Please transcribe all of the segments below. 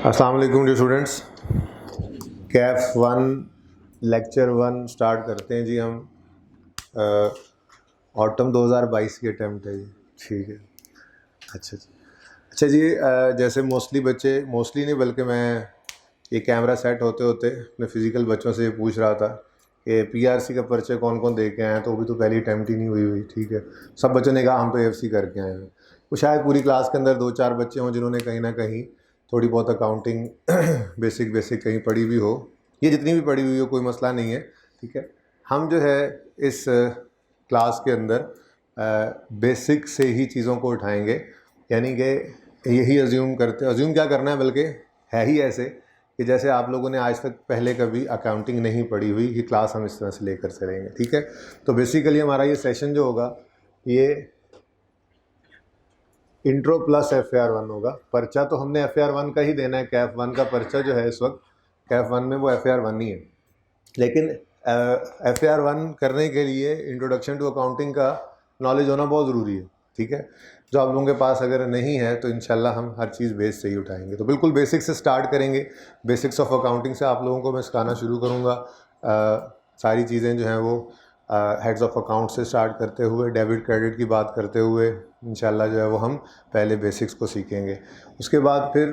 अस्सलाम वालेकुम dear students. CAF one lecture one start करते हैं जी। हम ऑटम 2022 की अटैम्प्ट है जी। ठीक है, अच्छा जी। अच्छा जी, जैसे मोस्टली नहीं बल्कि मैं ये कैमरा सेट होते होते अपने फिज़िकल बच्चों से ये पूछ रहा था कि पीआरसी का पर्चे कौन कौन दे के आए हैं, तो अभी तो पहली अटैम्प्ट ही नहीं हुई। ठीक है, सब बच्चों ने कहा हम तो एफसी करके आए हैं। तो शायद पूरी क्लास के अंदर 2-4 बच्चे हों जिन्होंने कहीं ना कहीं थोड़ी बहुत अकाउंटिंग बेसिक कहीं पढ़ी हुई हो। ये जितनी भी पढ़ी हुई हो कोई मसला नहीं है। ठीक है, हम जो है इस क्लास के अंदर बेसिक से ही चीज़ों को उठाएंगे, यानी कि यही अज्यूम क्या करना है, बल्कि है ही ऐसे कि जैसे आप लोगों ने आज तक पहले कभी अकाउंटिंग नहीं पढ़ी हुई, ये क्लास हम इस तरह से लेकर चलेंगे। ठीक है, तो बेसिकली हमारा ये सेशन जो होगा ये इंट्रो प्लस FAR 1 होगा। पर्चा तो हमने FAR 1 का ही देना है। कैफ वन का पर्चा जो है इस वक्त कैफ वन में वो FAR 1 ही है, लेकिन FAR 1 करने के लिए इंट्रोडक्शन टू अकाउंटिंग का नॉलेज होना बहुत ज़रूरी है। ठीक है, जो आप लोगों के पास अगर नहीं है तो इंशाल्लाह हम हर चीज़ बेस से ही उठाएंगे। तो बिल्कुल बेसिक से स्टार्ट करेंगे। बेसिक्स ऑफ अकाउंटिंग से आप लोगों को मैं सिखाना शुरू करूँगा। सारी चीज़ें जो हैं वो हेड्स ऑफ अकाउंट से स्टार्ट करते हुए डेबिट क्रेडिट की बात करते हुए इंशाल्लाह जो है वो हम पहले बेसिक्स को सीखेंगे। उसके बाद फिर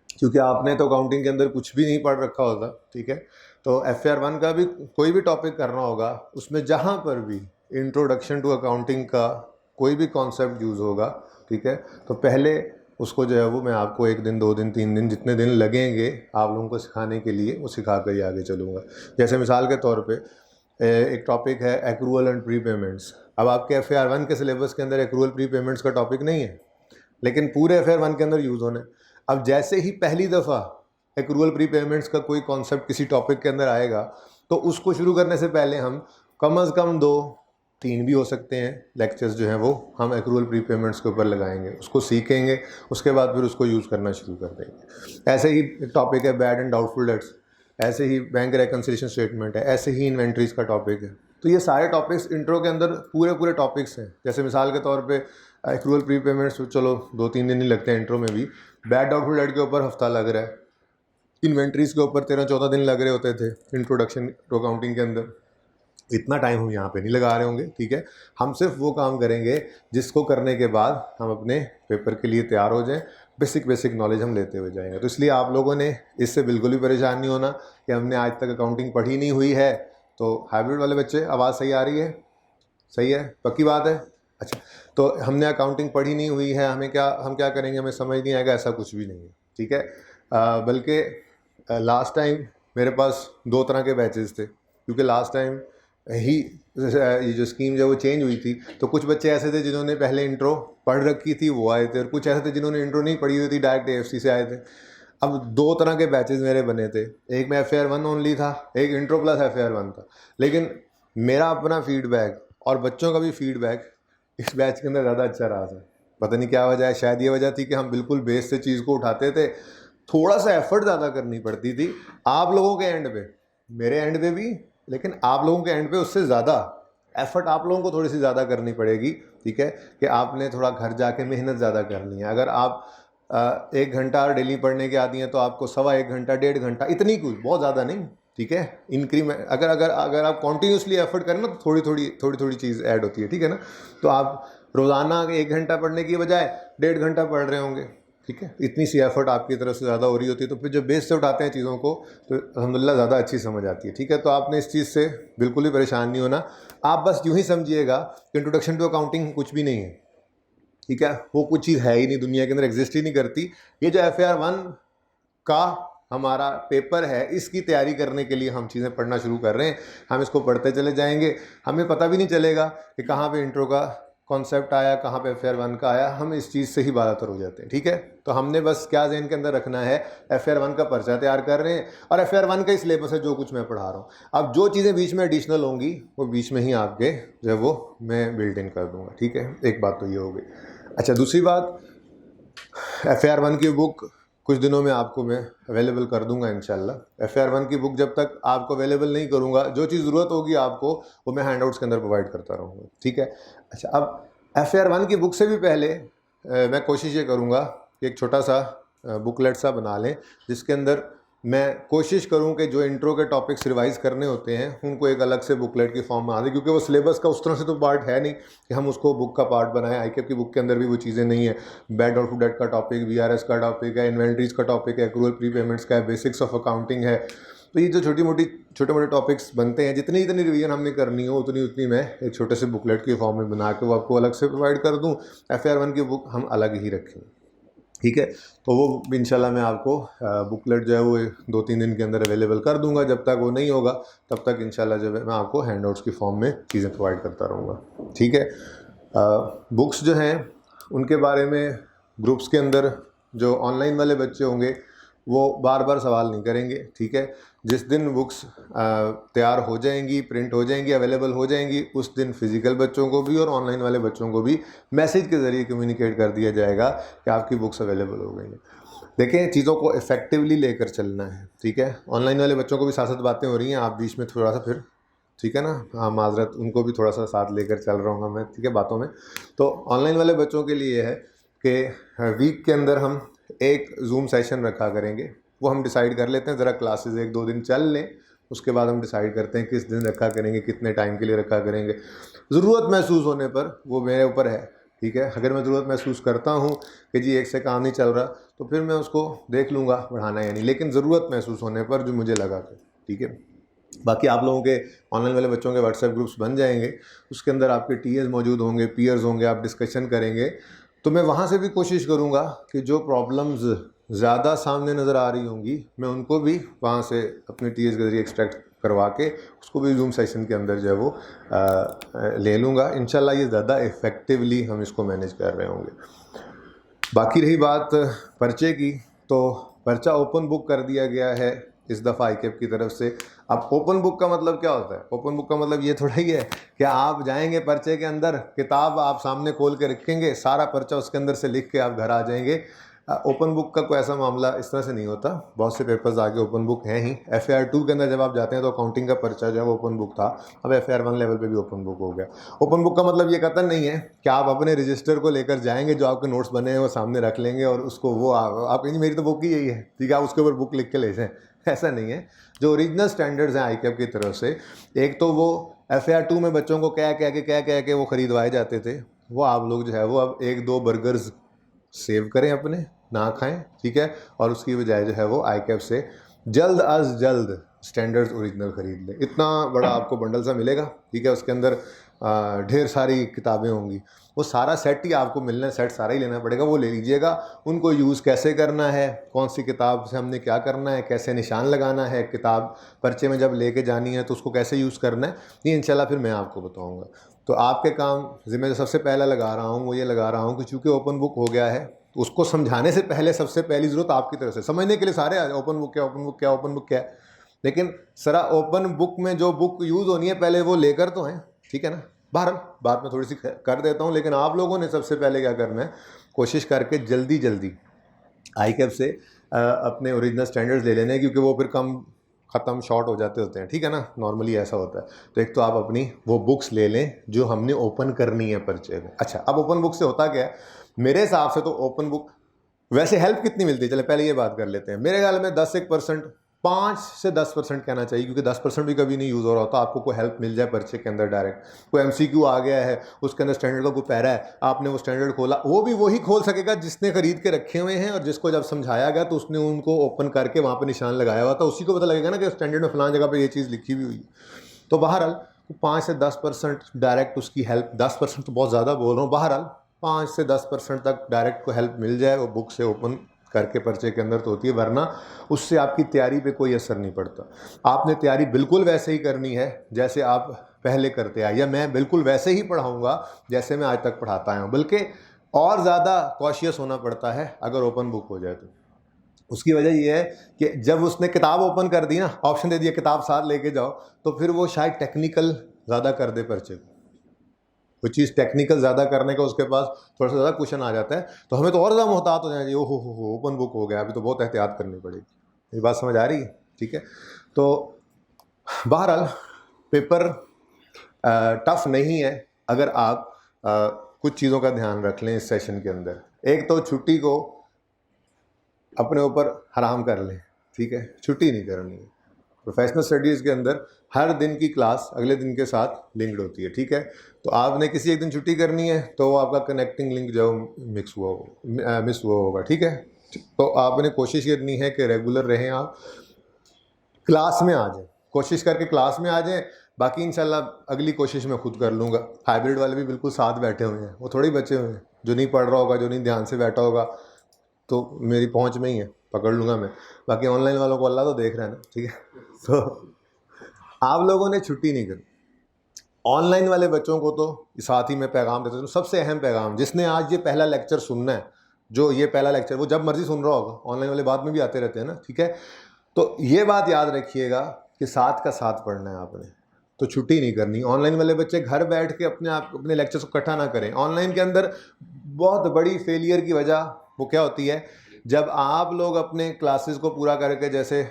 क्योंकि आपने तो अकाउंटिंग के अंदर कुछ भी नहीं पढ़ रखा होता, ठीक है, तो FAR 1 का भी कोई भी टॉपिक करना होगा, उसमें जहाँ पर भी इंट्रोडक्शन टू अकाउंटिंग का कोई भी कॉन्सेप्ट यूज़ होगा, ठीक है, तो पहले उसको जो है वो मैं आपको 1 दिन 2 दिन 3 दिन जितने दिन लगेंगे आप लोगों को सिखाने के लिए वो सिखा कर ही आगे चलूँगा। जैसे मिसाल के तौर पे एक टॉपिक है एक्रूअल एंड प्री पेमेंट्स। अब आपके FAR 1 के सिलेबस के अंदर एक्रूअल प्री पेमेंट्स का टॉपिक नहीं है, लेकिन पूरे FAR 1 के अंदर यूज़ होने। अब जैसे ही पहली दफ़ा एक्रूअल प्री पेमेंट्स का कोई कॉन्सेप्ट किसी टॉपिक के अंदर आएगा, तो उसको शुरू करने से पहले हम कम अज़ कम 2-3 भी हो सकते हैं लेक्चर्स जो हैं वो हम एक्रूअल प्री पेमेंट्स के ऊपर लगाएंगे, उसको सीखेंगे, उसके बाद फिर उसको यूज़ करना शुरू कर देंगे। ऐसे ही एक टॉपिक है बैड एंड डाउटफुल डेट्स, ऐसे ही बैंक रिकन्सिलिएशन स्टेटमेंट है, ऐसे ही इन्वेंट्रीज का टॉपिक है। तो ये सारे टॉपिक्स इंट्रो के अंदर पूरे टॉपिक्स हैं। जैसे मिसाल के तौर पे एक्रूअल प्री पेमेंट्स चलो 2-3 दिन ही लगते हैं इंट्रो में भी। बैड डाउटफुल डेट के ऊपर हफ्ता लग रहा है, इन्वेंट्रीज के ऊपर 13-14 दिन लग रहे होते थे इंट्रोडक्शन टू अकाउंटिंग के अंदर। इतना टाइम हम यहाँ पे नहीं लगा रहे होंगे। ठीक है, हम सिर्फ वो काम करेंगे जिसको करने के बाद हम अपने पेपर के लिए तैयार हो जाएं। बेसिक नॉलेज हम लेते हुए जाएंगे। तो इसलिए आप लोगों ने इससे बिल्कुल भी परेशान नहीं होना कि हमने आज तक अकाउंटिंग पढ़ी नहीं हुई है। तो हाइब्रिड वाले बच्चे, आवाज़ सही आ रही है? सही है, पक्की बात है। अच्छा, तो हमने अकाउंटिंग पढ़ी नहीं हुई है, हम क्या करेंगे, हमें समझ नहीं आएगा, ऐसा कुछ भी नहीं है। ठीक है, बल्कि लास्ट टाइम मेरे पास 2 तरह के बैचेस थे, क्योंकि लास्ट टाइम ही ये जो स्कीम जो वो चेंज हुई थी, तो कुछ बच्चे ऐसे थे जिन्होंने पहले इंट्रो पढ़ रखी थी वो आए थे, और कुछ ऐसे थे जिन्होंने इंट्रो नहीं पढ़ी हुई थी, डायरेक्ट AFC से आए थे। अब 2 तरह के बैचेस मेरे बने थे, एक में FAR 1 ओनली था, एक इंट्रो प्लस FAR 1 था। लेकिन मेरा अपना फीडबैक और बच्चों का भी फीडबैक इस बैच के अंदर ज़्यादा अच्छा रहा था। पता नहीं क्या वजह है, शायद ये वजह थी कि हम बिल्कुल बेस से चीज़ को उठाते थे, थोड़ा सा एफर्ट ज़्यादा करनी पड़ती थी आप लोगों के एंड पे, मेरे एंड पे भी, लेकिन आप लोगों के एंड पे उससे ज़्यादा एफर्ट आप लोगों को थोड़ी सी ज़्यादा करनी पड़ेगी। ठीक है, कि आपने थोड़ा घर जाके मेहनत ज़्यादा करनी है। अगर आप 1 घंटा डेली पढ़ने के आती हैं तो आपको 1.25 घंटा 1.5 घंटा, इतनी कुछ, बहुत ज़्यादा नहीं। ठीक है, इंक्रीमेंट अगर आप कॉन्टीन्यूसली एफर्ट करें ना तो थोड़ी थोड़ी चीज़ ऐड होती है। ठीक है ना, तो आप रोज़ाना 1 घंटा पढ़ने की बजाय 1.5 घंटा पढ़ रहे होंगे। ठीक है, इतनी सी एफर्ट आपकी तरफ से ज़्यादा हो रही होती है, तो फिर जब बेस से उठाते हैं चीज़ों को तो अल्हम्दुलिल्लाह ज़्यादा अच्छी समझ आती है। ठीक है, तो आपने इस चीज़ से बिल्कुल भी परेशान नहीं होना। आप बस यूँ ही समझिएगा कि इंट्रोडक्शन टू अकाउंटिंग कुछ भी नहीं है। ठीक है, वो कुछ चीज़ है ही नहीं, दुनिया के अंदर एग्जिस्ट ही नहीं करती। ये जो FAR 1 का हमारा पेपर है, इसकी तैयारी करने के लिए हम चीज़ें पढ़ना शुरू कर रहे हैं। हम इसको पढ़ते चले जाएंगे, हमें पता भी नहीं चलेगा कि कहाँ पे इंट्रो का कॉन्सेप्ट आया, कहाँ पे FAR 1 का आया, हम इस चीज़ से ही बालातर हो जाते हैं। ठीक है, तो हमने बस क्या ज़हन के अंदर रखना है, FAR 1 का पर्चा तैयार कर रहे हैं और FAR 1 का ही सिलेबस है जो कुछ मैं पढ़ा रहा हूँ। अब जो चीज़ें बीच में एडिशनल होंगी वो बीच में ही आपके जो है वो मैं बिल्ड इन कर दूँगा। ठीक है, एक बात तो ये हो गई। अच्छा, दूसरी बात, FAR 1 की बुक कुछ दिनों में आपको मैं अवेलेबल कर दूंगा इंशाल्लाह। FAR 1 की बुक जब तक आपको अवेलेबल नहीं करूंगा, जो चीज़ ज़रूरत होगी आपको वो मैं हैंडआउट्स के अंदर प्रोवाइड करता रहूँगा। ठीक है, अच्छा, अब FAR 1 की बुक से भी पहले मैं कोशिश ये करूँगा कि एक छोटा सा बुकलेट सा बना लें जिसके अंदर मैं कोशिश करूं कि जो इंट्रो के टॉपिक्स रिवाइज़ करने होते हैं उनको एक अलग से बुकलेट की फॉर्म में आ दे, क्योंकि वो सिलेबस का उस तरह से तो पार्ट है नहीं कि हम उसको बुक का पार्ट बनाएं। आईकेएफ की बुक के अंदर भी वो चीज़ें नहीं है। बैड और डेट का टॉपिक, वीआरएस का टॉपिक है, इन्वेंट्रीज का टॉपिक है, एक्रूअल प्री पेमेंट्स का है, बेसिक्स ऑफ अकाउंटिंग है। तो ये जो छोटे मोटे टॉपिक्स बनते हैं, जितनी रिवीजन हमने करनी हो उतनी मैं एक छोटे से बुकलेट की फॉर्म में बना के वो आपको अलग से प्रोवाइड कर दूँ। FAR 1 की बुक हम अलग ही रखें, ठीक है। तो वो इंशाल्लाह मैं आपको बुकलेट जो है वो 2-3 दिन के अंदर अवेलेबल कर दूंगा। जब तक वो नहीं होगा तब तक इंशाल्लाह जो है मैं आपको हैंडआउट्स की फॉर्म में चीज़ें प्रोवाइड करता रहूँगा, ठीक है। बुक्स जो हैं उनके बारे में ग्रुप्स के अंदर जो ऑनलाइन वाले बच्चे होंगे वो बार बार सवाल नहीं करेंगे, ठीक है। जिस दिन बुक्स तैयार हो जाएंगी, प्रिंट हो जाएंगी, अवेलेबल हो जाएंगी, उस दिन फिज़िकल बच्चों को भी और ऑनलाइन वाले बच्चों को भी मैसेज के ज़रिए कम्युनिकेट कर दिया जाएगा कि आपकी बुक्स अवेलेबल हो गई हैं। देखें, चीज़ों को इफ़ेक्टिवली लेकर चलना है, ठीक है। ऑनलाइन वाले बच्चों को भी साथ साथ बातें हो रही हैं, आप बीच में थोड़ा सा फिर, ठीक है ना, हाँ माजरत, उनको भी थोड़ा सा साथ लेकर चल रहा हूँ मैं, ठीक है, बातों में। तो ऑनलाइन वाले बच्चों के लिए है कि वीक के अंदर हम एक जूम सेशन रखा करेंगे। वो हम डिसाइड कर लेते हैं, ज़रा क्लासेस 1-2 दिन चल लें, उसके बाद हम डिसाइड करते हैं किस दिन रखा करेंगे, कितने टाइम के लिए रखा करेंगे। ज़रूरत महसूस होने पर वो मेरे ऊपर है, ठीक है। अगर मैं ज़रूरत महसूस करता हूँ कि जी एक से काम नहीं चल रहा, तो फिर मैं उसको देख लूँगा बढ़ाना या नहीं, लेकिन ज़रूरत महसूस होने पर जो मुझे लगा तो, ठीक है। बाकी आप लोगों के ऑनलाइन वाले बच्चों के व्हाट्सएप ग्रुप्स बन जाएंगे, उसके अंदर आपके टीएस मौजूद होंगे, पीयर्स होंगे, आप डिस्कशन करेंगे। तो मैं वहाँ से भी कोशिश करूँगा कि जो प्रॉब्लम्स ज़्यादा सामने नज़र आ रही होंगी मैं उनको भी वहाँ से अपने टीएस के ज़रिए एक्सट्रैक्ट करवा के उसको भी जूम सेशन के अंदर जो है वो ले लूँगा। इंशाल्लाह ये ज़्यादा इफ़ेक्टिवली हम इसको मैनेज कर रहे होंगे। बाकी रही बात पर्चे की, तो पर्चा ओपन बुक कर दिया गया है इस दफ़ा आईकेएफ की तरफ से। अब ओपन बुक का मतलब क्या होता है? ओपन बुक का मतलब ये थोड़ा ही है कि आप जाएंगे पर्चे के अंदर, किताब आप सामने खोल के रखेंगे, सारा पर्चा उसके अंदर से लिख के आप घर आ जाएंगे। ओपन बुक का कोई ऐसा मामला इस तरह से नहीं होता। बहुत से पेपर्स आगे ओपन बुक हैं ही। FAR 2 के अंदर जब आप जाते हैं तो अकाउंटिंग का पर्चा जो है वो ओपन बुक था, अब FAR 1 लेवल पे भी ओपन बुक हो गया। ओपन बुक का मतलब ये कतई नहीं है कि आप अपने रजिस्टर को लेकर जाएंगे, जो आपके नोट्स बने हैं वो सामने रख लेंगे और उसको वो आप कहेंगे मेरी तो बुक ही यही है, ठीक है, आप उसके ऊपर बुक लिख के ले जाएँ। ऐसा नहीं है। जो ओरिजिनल स्टैंडर्ड्स हैं आईकेएफ की तरफ से, एक तो वो FAR 2 में बच्चों को कह के वो खरीदवाए जाते थे, वो आप लोग जो है वो अब 1-2 बर्गर्स सेव करें अपने, ना खाएं, ठीक है, और उसकी बजाय जो है वो आईकेएफ से जल्द अज जल्द स्टैंडर्ड्स ओरिजिनल खरीद लें। इतना बड़ा आपको बंडल सा मिलेगा, ठीक है, उसके अंदर ढेर सारी किताबें होंगी, वो सारा सेट ही आपको मिलना है, सेट सारा ही लेना पड़ेगा, वो ले लीजिएगा। उनको यूज़ कैसे करना है, कौन सी किताब से हमने क्या करना है, कैसे निशान लगाना है, किताब पर्चे में जब लेके जानी है तो उसको कैसे यूज़ करना है, ये इंशाल्लाह फिर मैं आपको बताऊँगा। तो आपके काम जिम्मे जो सबसे पहला लगा रहा हूँ वो ये लगा रहा हूँ कि चूँकि ओपन बुक हो गया है तो उसको समझाने से पहले सबसे पहली ज़रूरत आपकी तरफ से, समझने के लिए सारे ओपन बुक क्या, ओपन बुक क्या, ओपन बुक क्या है, लेकिन सरा ओपन बुक में जो बुक यूज़ होनी है पहले वो लेकर तो हैं, ठीक है ना। बहरहाल बात में थोड़ी सी कर देता हूँ, लेकिन आप लोगों ने सबसे पहले क्या करना है, कोशिश करके जल्दी आईकेएफ से अपने ओरिजिनल स्टैंडर्ड्स ले लेने हैं, क्योंकि वो फिर कम ख़त्म शॉर्ट हो जाते होते हैं, ठीक है ना, नॉर्मली ऐसा होता है। तो एक तो आप अपनी वो बुक्स ले लें जो हमने ओपन करनी है पर्चे में। अच्छा, अब ओपन बुक से होता क्या है, मेरे हिसाब से तो ओपन बुक वैसे हेल्प कितनी मिलती है, चले पहले ये बात कर लेते हैं। मेरे ख्याल में 10-1%, 5 से 10% कहना चाहिए, क्योंकि 10% भी कभी नहीं यूज़ हो रहा होता। आपको कोई हेल्प मिल जाए पर्चे के अंदर, डायरेक्ट कोई MCQ आ गया है, उसके अंदर स्टैंडर्ड का कोई पैरा है, आपने वो स्टैंडर्ड खोला, वो भी वही खोल सकेगा जिसने खरीद के रखे हुए हैं, और जिसको जब समझाया गया तो उसने उनको ओपन करके वहाँ पर निशान लगाया हुआ था, उसी को पता लगेगा ना कि स्टैंडर्ड में फलां जगह पर ये चीज़ लिखी हुई हुई है। तो बहरहाल 5 से 10% डायरेक्ट उसकी हेल्प, 10% तो बहुत ज़्यादा बोल रहा हूँ, बहरहाल 5 से 10% तक डायरेक्ट को हेल्प मिल जाए वो बुक से ओपन करके पर्चे के अंदर तो होती है, वरना उससे आपकी तैयारी पे कोई असर नहीं पड़ता। आपने तैयारी बिल्कुल वैसे ही करनी है जैसे आप पहले करते आए, या मैं बिल्कुल वैसे ही पढ़ाऊँगा जैसे मैं आज तक पढ़ाता आया हूँ, बल्कि और ज़्यादा कॉशियस होना पड़ता है अगर ओपन बुक हो जाए तो। उसकी वजह यह है कि जब उसने किताब ओपन कर दी ना, ऑप्शन दे दिया किताब साथ लेके जाओ, तो फिर वो शायद टेक्निकल ज़्यादा कर दे पर्चे को, वो चीज़ टेक्निकल ज़्यादा करने का उसके पास थोड़ा सा ज़्यादा क्वेश्चन आ जाता है, तो हमें तो और ज़्यादा मोहतात हो जाए, ओहो हो ओपन बुक हो गया, अभी तो बहुत एहतियात करनी पड़ेगी। ये बात समझ आ रही है, ठीक है। तो बहरहाल पेपर टफ नहीं है अगर आप कुछ चीज़ों का ध्यान रख लें इस सेशन के अंदर। एक तो छुट्टी को अपने ऊपर हराम कर लें, ठीक है, छुट्टी नहीं करनी है। प्रोफेशनल स्टडीज़ के अंदर हर दिन की क्लास अगले दिन के साथ लिंक्ड होती है, ठीक है। तो आपने किसी एक दिन छुट्टी करनी है तो वो आपका कनेक्टिंग लिंक जो मिस हुआ होगा, ठीक है। तो आपने कोशिश करनी है कि रेगुलर रहें, आप क्लास में आ जाएं, कोशिश करके क्लास में आ जाएं। बाकी इंशाल्लाह अगली कोशिश मैं खुद कर लूँगा। हाइब्रिड वाले भी बिल्कुल साथ बैठे हुए हैं, वो थोड़ी बचे हुए हैं। जो नहीं पढ़ रहा होगा, जो नहीं ध्यान से बैठा होगा, तो मेरी पहुंच में ही है, पकड़ लूँगा मैं। बाकी ऑनलाइन वालों को अल्लाह तो देख रहा है ना, ठीक है। तो आप लोगों ने छुट्टी नहीं करी। ऑनलाइन वाले बच्चों को तो साथ ही मैं पैगाम देता हूँ, सबसे अहम पैगाम, जिसने आज ये पहला लेक्चर सुनना है, जो ये पहला लेक्चर वो जब मर्जी सुन रहा होगा, ऑनलाइन वाले बाद में भी आते रहते हैं ना, ठीक है। तो ये बात याद रखिएगा कि साथ का साथ पढ़ना है आपने, तो छुट्टी नहीं करनी। ऑनलाइन वाले बच्चे घर बैठ के अपने लेक्चर्स को इकट्ठा ना करें। ऑनलाइन के अंदर बहुत बड़ी फेलियर की वजह वो क्या होती है, जब आप लोग अपने क्लासेस को पूरा करके, जैसे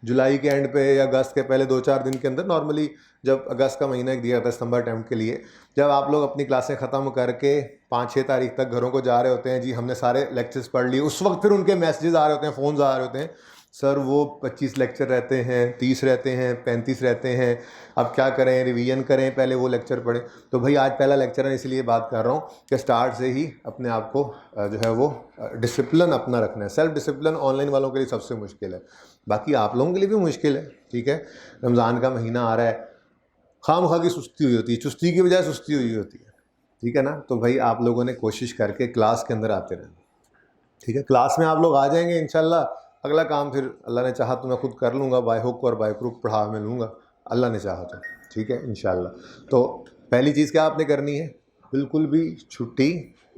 जुलाई के एंड पे या अगस्त के पहले 2-4 दिन के अंदर, नॉर्मली जब अगस्त का महीना दिया जाता है सितंबर अटैम्प्ट के लिए, जब आप लोग अपनी क्लासें ख़त्म करके 5-6 तारीख तक घरों को जा रहे होते हैं, जी हमने सारे लेक्चर्स पढ़ लिए, उस वक्त फिर उनके मैसेजेस आ रहे होते हैं, फ़ोन्स आ रहे होते हैं, सर वो 25 लेक्चर रहते हैं, 30 रहते हैं, 35 रहते हैं, अब क्या करें, रिवीजन करें, पहले वो लेक्चर पढ़ें। तो भाई आज पहला लेक्चर है, इसलिए बात कर रहा हूँ कि स्टार्ट से ही अपने आप को जो है वो डिसिप्लिन अपना रखना है। सेल्फ डिसिप्लिन ऑनलाइन वालों के लिए सबसे मुश्किल है, बाकी आप लोगों के लिए भी मुश्किल है, ठीक है। रमज़ान का महीना आ रहा है, खामखा की सुस्ती हुई होती है, चुस्ती की बजाय सुस्ती हुई होती है, ठीक है ना। तो भाई आप लोगों ने कोशिश करके क्लास के अंदर आते रहना, ठीक है। क्लास में आप लोग आ जाएंगे इंशाल्लाह, अगला काम फिर अल्लाह ने चाहा तो मैं खुद कर लूँगा, बाय हुक और बाय क्रुक पढ़ा मैं लूँगा, अल्लाह ने चाहा तो, ठीक है, इंशाल्लाह। तो पहली चीज़ क्या आपने करनी है, बिल्कुल भी छुट्टी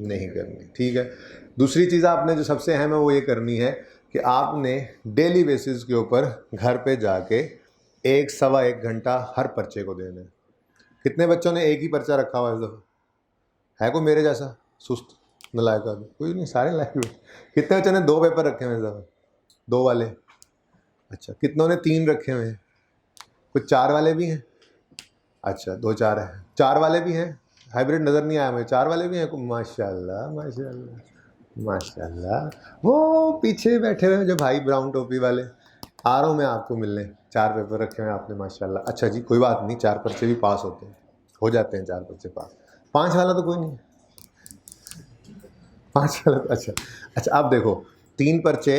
नहीं करनी, ठीक है। दूसरी चीज़ आपने जो सबसे अहम है वो ये करनी है कि आपने डेली बेसिस के ऊपर घर पे जाके 1-1.25 घंटा हर पर्चे को देना है। कितने बच्चों ने एक ही पर्चा रखा हुआ है इस दफ़ा? है कोई मेरे जैसा सुस्त नलायक आदमी? कोई नहीं, सारे लायक हुए। कितने बच्चों ने 2 पेपर रखे हुए हैं इस दफ़ा? 2 वाले, अच्छा। कितनों ने 3 रखे हुए हैं? कुछ 4 वाले भी हैं? अच्छा, 2-4 हैं, 4 वाले भी हैं। हाइब्रिड नज़र नहीं आया मुझे, 4 वाले भी हैं। माशाल्लाह माशाल्लाह माशाल्लाह। वो पीछे बैठे हुए जो भाई ब्राउन टोपी वाले, आ रहा हूँ मैं आपको मिलने। 4 पेपर रखे हुए हैं आपने, माशाल्लाह। अच्छा जी, कोई बात नहीं, 4 पर्चे भी पास होते हैं, हो जाते हैं 4 पर्चे पास। 5 वाला तो कोई नहीं, 5 वाला तो अच्छा। अब देखो, 3 पर्चे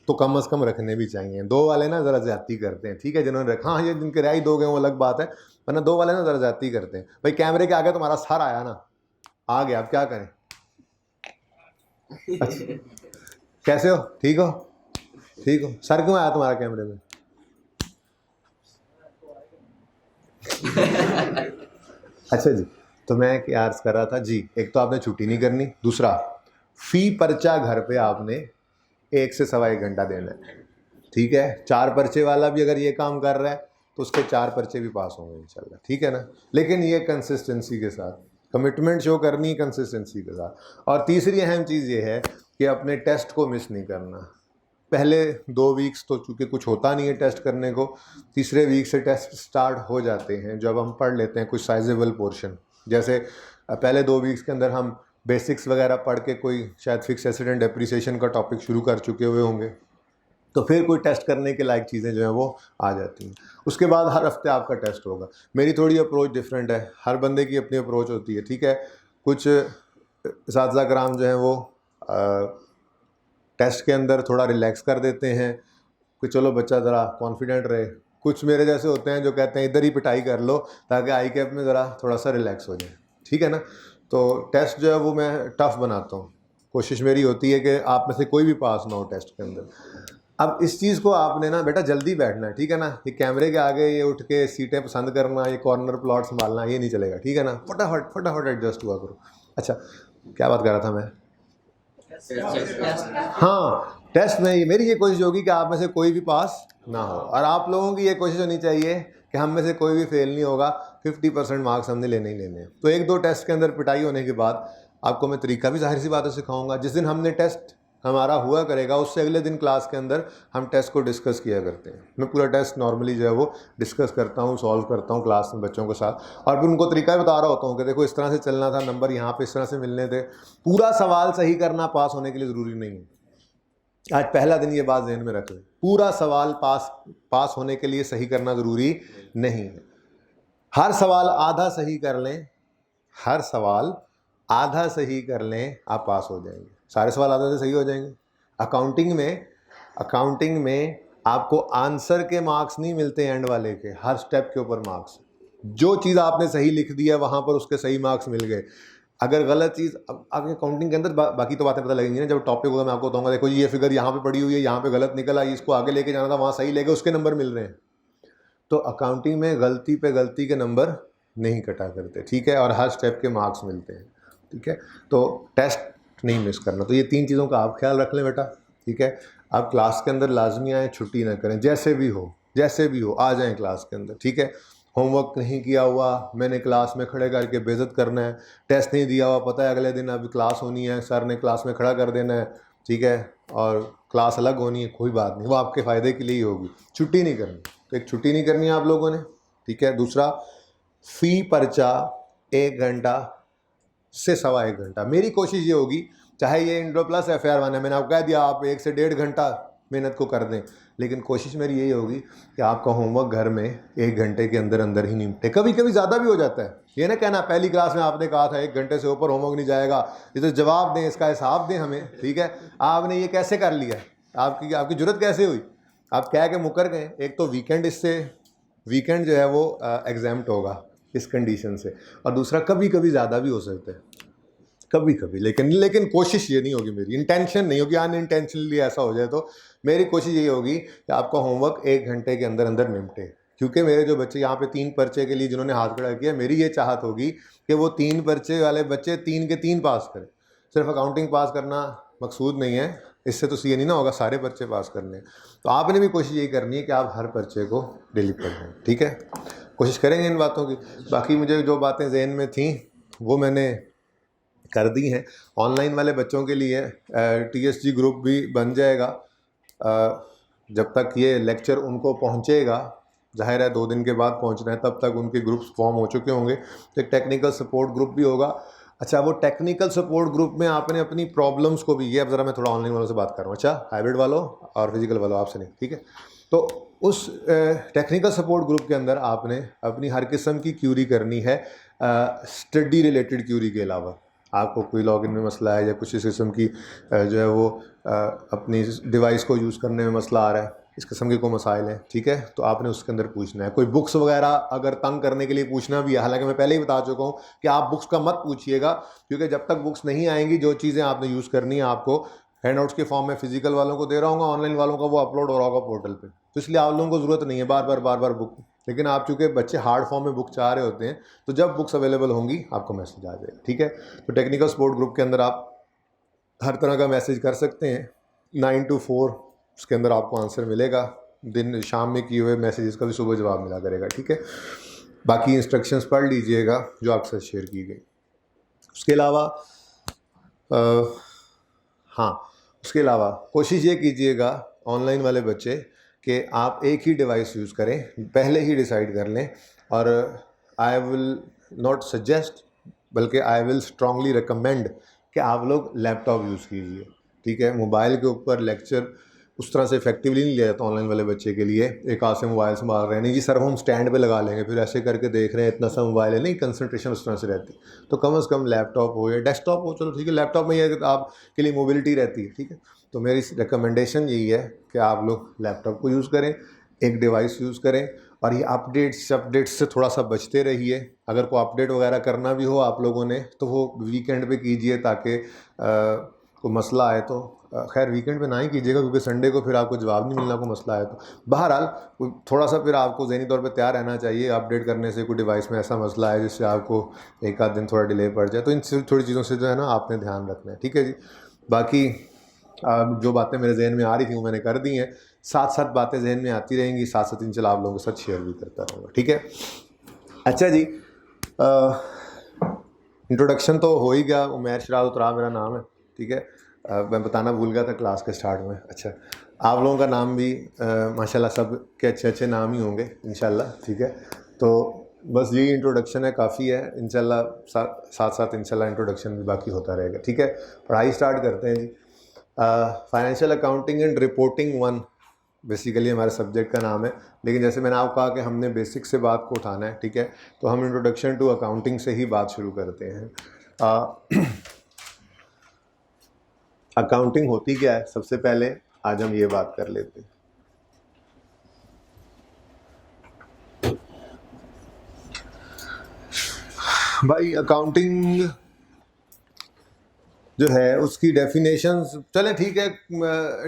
तो कम से कम रखने भी चाहिए। 2 वाले ना ज़रा ज़्यादती करते हैं, ठीक है, जिन्होंने रखा, हाँ ये जिनके राय 2 गए वो अलग बात है, वरना 2 वाले ना ज़रा ज़्यादती करते हैं। भाई कैमरे के आगे तुम्हारा सर आया ना, आ गया, अब क्या करें। अच्छा, कैसे हो, ठीक हो, ठीक हो। सर क्यों आया तुम्हारा कैमरे में? अच्छा जी, तो मैं क्या अर्ज कर रहा था जी, एक तो आपने छुट्टी नहीं करनी, दूसरा फी पर्चा घर पे आपने 1 से 1.25 घंटा देना है, ठीक है। 4 पर्चे वाला भी अगर ये काम कर रहा है तो उसके 4 पर्चे भी पास होंगे इंशाल्लाह, ठीक है ना। लेकिन ये कंसिस्टेंसी के साथ, कमिटमेंट शो करनी कंसिस्टेंसी के साथ। और तीसरी अहम चीज़ ये है कि अपने टेस्ट को मिस नहीं करना। पहले 2 वीक्स तो चूँकि कुछ होता नहीं है टेस्ट करने को, तीसरे वीक से टेस्ट स्टार्ट हो जाते हैं, जब हम पढ़ लेते हैं कुछ साइजेबल पोर्शन। जैसे पहले 2 वीक्स के अंदर हम बेसिक्स वगैरह पढ़ के कोई शायद फिक्स एसेट एंड डेप्रिसिएशन का टॉपिक शुरू कर चुके हुए होंगे, तो फिर कोई टेस्ट करने के लायक चीज़ें जो हैं वो आ जाती हैं। उसके बाद हर हफ्ते आपका टेस्ट होगा। मेरी थोड़ी अप्रोच डिफरेंट है, हर बंदे की अपनी अप्रोच होती है, ठीक है। कुछ इस्तिज़ा कराम जो हैं वो टेस्ट के अंदर थोड़ा रिलैक्स कर देते हैं कि चलो बच्चा ज़रा कॉन्फिडेंट रहे। कुछ मेरे जैसे होते हैं जो कहते हैं इधर ही पिटाई कर लो ताकि आई कैप में ज़रा थोड़ा सा रिलैक्स हो जाए, ठीक है ना। तो टेस्ट जो है वो मैं टफ़ बनाता हूँ, कोशिश मेरी होती है कि आप में से कोई भी पास ना हो टेस्ट के अंदर। अब इस चीज़ को आपने ना बेटा जल्दी बैठना है, ठीक है ना। ये कैमरे के आगे ये उठ के सीटें पसंद करना, ये कॉर्नर प्लॉट संभालना, ये नहीं चलेगा, ठीक है ना। फटाफट फटाफट एडजस्ट हुआ करो। अच्छा, क्या बात कर रहा था मैं? हाँ, टेस्ट में मेरी ये कोशिश होगी कि आप में से कोई भी पास ना हो, और आप लोगों की ये कोशिश होनी चाहिए कि हम में से कोई भी फेल नहीं होगा। 50% मार्क्स हमने लेने ही लेने हैं। तो 1-2 टेस्ट के अंदर पिटाई होने के बाद आपको मैं तरीका भी ज़ाहिर सी बात है सिखाऊंगा। जिस दिन हमने टेस्ट हमारा हुआ करेगा उससे अगले दिन क्लास के अंदर हम टेस्ट को डिस्कस किया करते हैं। मैं पूरा टेस्ट नॉर्मली जो है वो डिस्कस करता हूँ, सॉल्व करता हूँ क्लास में बच्चों के साथ, और फिर उनको तरीका बता रहा होता हूँ कि देखो इस तरह से चलना था, नंबर यहाँ पे इस तरह से मिलने थे। पूरा सवाल सही करना पास होने के लिए ज़रूरी नहीं है। आज पहला दिन ये बात ज़हन में रख लें, पूरा सवाल पास होने के लिए सही करना ज़रूरी नहीं है। हर सवाल आधा सही कर लें, हर सवाल आधा सही कर लें, आप पास हो जाएंगे। सारे सवाल आधा से सही हो जाएंगे। अकाउंटिंग में आपको आंसर के मार्क्स नहीं मिलते एंड वाले के, हर स्टेप के ऊपर मार्क्स। जो चीज़ आपने सही लिख दिया वहाँ पर उसके सही मार्क्स मिल गए। अगर गलत चीज़, अब आपके अकाउंटिंग के अंदर बाकी तो बातें पता लगेंगी ना, जब टॉपिक होगा मैं आपको बताऊंगा, देखो जी ये फिगर यहाँ पे पड़ी हुई है, यहाँ पे गलत निकला, इसको आगे लेके जाना था, वहाँ सही लेके उसके नंबर मिल रहे हैं। तो अकाउंटिंग में गलती पे गलती के नंबर नहीं कटा करते, ठीक है, और हर स्टेप के मार्क्स मिलते हैं, ठीक है। तो टेस्ट नहीं मिस करना। तो ये 3 चीज़ों का आप ख्याल रख लें बेटा, ठीक है। आप क्लास के अंदर लाजमी आएँ, छुट्टी ना करें, जैसे भी हो आ जाएँ क्लास के अंदर, ठीक है। होमवर्क नहीं किया हुआ मैंने क्लास में खड़े करके बेइज्जत करना है, टेस्ट नहीं दिया हुआ पता है अगले दिन अभी क्लास होनी है, सर ने क्लास में खड़ा कर देना है, ठीक है, और क्लास अलग होनी है, कोई बात नहीं, वो आपके फ़ायदे के लिए ही होगी, छुट्टी नहीं करनी। तो एक छुट्टी नहीं करनी है आप लोगों ने, ठीक है। दूसरा, फ़ी पर्चा 1 घंटा से सवा 1 घंटा। मेरी कोशिश ये होगी, चाहे ये इंट्रो प्लस FAR1 है, मैंने आपको कह दिया आप 1 से 1.5 घंटा मेहनत को कर दें, लेकिन कोशिश मेरी यही होगी कि आपका होमवर्क घर में 1 घंटे के अंदर अंदर ही निपटे। कभी कभी ज़्यादा भी हो जाता है, ये ना कहना पहली क्लास में आपने कहा था 1 घंटे से ऊपर होमवर्क नहीं जाएगा, ये तो जवाब दें, इसका हिसाब दें हमें, ठीक है। आपने ये कैसे कर लिया, आपकी ज़रूरत कैसे हुई, आप कह के मुकर गए। एक तो वीकेंड जो है वो एग्जाम्प्ट होगा इस कंडीशन से, और दूसरा कभी कभी ज़्यादा भी हो सकता है, कभी कभी, लेकिन कोशिश ये नहीं होगी, मेरी इंटेंशन नहीं होगी अनइंटेंशनली ऐसा हो जाए, तो मेरी कोशिश यही होगी कि आपका होमवर्क 1 घंटे के अंदर अंदर निपटे। क्योंकि मेरे जो बच्चे यहाँ पे 3 पर्चे के लिए जिन्होंने हाथ खड़ा किया, मेरी ये चाहत होगी कि वो 3 पर्चे वाले बच्चे 3 के 3 पास करें। सिर्फ अकाउंटिंग पास करना मकसूद नहीं है, इससे तो ये नहीं ना होगा सारे पर्चे पास करने हैं। तो आपने भी कोशिश यही करनी है कि आप हर पर्चे को डिलीट कर दें, ठीक है। कोशिश करेंगे इन बातों की। बाकी मुझे जो बातें जहन में थी वो मैंने कर दी हैं। ऑनलाइन वाले बच्चों के लिए TSG ग्रुप भी बन जाएगा। जब तक ये लेक्चर उनको पहुंचेगा, जाहिर है 2 दिन के बाद पहुंचना है, तब तक उनके ग्रुप्स फॉर्म हो चुके होंगे। तो एक टेक्निकल सपोर्ट ग्रुप भी होगा। अच्छा, वो टेक्निकल सपोर्ट ग्रुप में आपने अपनी प्रॉब्लम्स को भी, ये अब ज़रा मैं थोड़ा ऑनलाइन वालों से बात कर रहा हूँ, अच्छा हाइब्रिड वालों और फिजिकल वालों, आपसे नहीं, ठीक है। तो उस टेक्निकल सपोर्ट ग्रुप के अंदर आपने अपनी हर किस्म की क्यूरी करनी है, स्टडी रिलेटेड क्यूरी के अलावा। आपको कोई लॉगिन में मसला है या कुछ इस किस्म की जो है वो अपनी डिवाइस को यूज़ करने में मसला आ रहा है, इस किस्म के कोई मसाइल हैं, ठीक है, तो आपने उसके अंदर पूछना है। कोई बुक्स वगैरह अगर तंग करने के लिए पूछना भी है, हालांकि मैं पहले ही बता चुका हूँ कि आप बुक्स का मत पूछिएगा, क्योंकि जब तक बुक्स नहीं आएंगी जो चीज़ें आपने यूज़ करनी है आपको हैंडआउट्स के फॉर्म में फिजिकल वालों को दे रहा हूँ, ऑनलाइन वालों का वो अपलोड हो रहा होगा पोर्टल पे, तो इसलिए आप लोगों को ज़रूरत नहीं है बार बार बुक। लेकिन आप चूँकि बच्चे हार्ड फॉर्म में बुक चाह रहे होते हैं, तो जब बुक्स अवेलेबल होंगी आपको मैसेज आ जाएगा, ठीक है। तो टेक्निकल सपोर्ट ग्रुप के अंदर आप हर तरह का मैसेज कर सकते हैं, 9 to 4 उसके अंदर आपको आंसर मिलेगा। दिन शाम में किए हुए मैसेजेस का भी सुबह जवाब मिला करेगा, ठीक है। बाकी इंस्ट्रक्शंस पढ़ लीजिएगा जो आपसे शेयर की गई। उसके अलावा हाँ, उसके अलावा कोशिश ये कीजिएगा ऑनलाइन वाले बच्चे कि आप एक ही डिवाइस यूज़ करें, पहले ही डिसाइड कर लें। और आई विल नॉट सजेस्ट, बल्कि आई विल स्ट्रांगली रिकमेंड कि आप लोग लैपटॉप यूज़ कीजिए, ठीक है। मोबाइल के ऊपर लेक्चर उस तरह से इफेक्टिवली नहीं लिया जाता ऑनलाइन वाले बच्चे के लिए। एक हाथ से मोबाइल संभाल रहे हैं, नहीं जी सर हम स्टैंड पे लगा लेंगे, फिर ऐसे करके देख रहे हैं, इतना सा मोबाइल है, नहीं, कंसंट्रेशन उस तरह से रहती। तो कम से कम लैपटॉप हो या डेस्कटॉप हो, चलो ठीक है, लैपटॉप में ये आपके लिए मोबिलिटी रहती है, ठीक है। तो मेरी रिकमेंडेशन यही है कि आप लोग लैपटॉप को यूज़ करें, एक डिवाइस यूज़ करें, और ये अपडेट्स से थोड़ा सा बचते रहिए। अगर कोई अपडेट वगैरह करना भी हो आप लोगों ने तो वो वीकेंड पे कीजिए, ताकि कोई मसला आए तो खैर वीकेंड पे ना ही कीजिएगा, क्योंकि संडे को फिर आपको जवाब नहीं मिलना, कोई मसला आए तो। बहरहाल थोड़ा सा फिर आपको ज़हनी तौर पे तैयार रहना चाहिए, अपडेट करने से कोई डिवाइस में ऐसा मसला है जिससे आपको एक आध दिन थोड़ा डिले पड़ जाए, तो इन थोड़ी चीज़ों से जो है ना आपने ध्यान रखना है, ठीक है जी। बाकी जो बातें मेरे जहन में आ रही थी वो मैंने कर दी हैं, साथ बातें जहन में आती रहेंगी, साथ इंशाल्लाह आप लोगों के साथ शेयर भी करता रहूँगा, ठीक है। अच्छा जी, इंट्रोडक्शन तो हो ही गया, उमैर शराद उतरा मेरा नाम है, ठीक है। मैं बताना भूल गया था क्लास के स्टार्ट में। अच्छा, आप लोगों का नाम भी माशाल्लाह सब के अच्छे नाम ही होंगे इंशाल्लाह, ठीक है। तो बस यही इंट्रोडक्शन है, काफ़ी है। इंशाल्लाह साथ इंशाल्लाह इंट्रोडक्शन भी बाकी होता रहेगा, ठीक है। पढ़ाई स्टार्ट करते हैं जी। Financial accounting and reporting one basically हमारे सब्जेक्ट का नाम है, लेकिन जैसे मैंने आपको कहा कि हमने बेसिक से बात को उठाना है, ठीक है, तो हम इंट्रोडक्शन टू अकाउंटिंग से ही बात शुरू करते हैं। अकाउंटिंग होती क्या है, सबसे पहले आज हम ये बात कर लेते हैं। भाई अकाउंटिंग जो है उसकी डेफिनेशन, चलें ठीक है,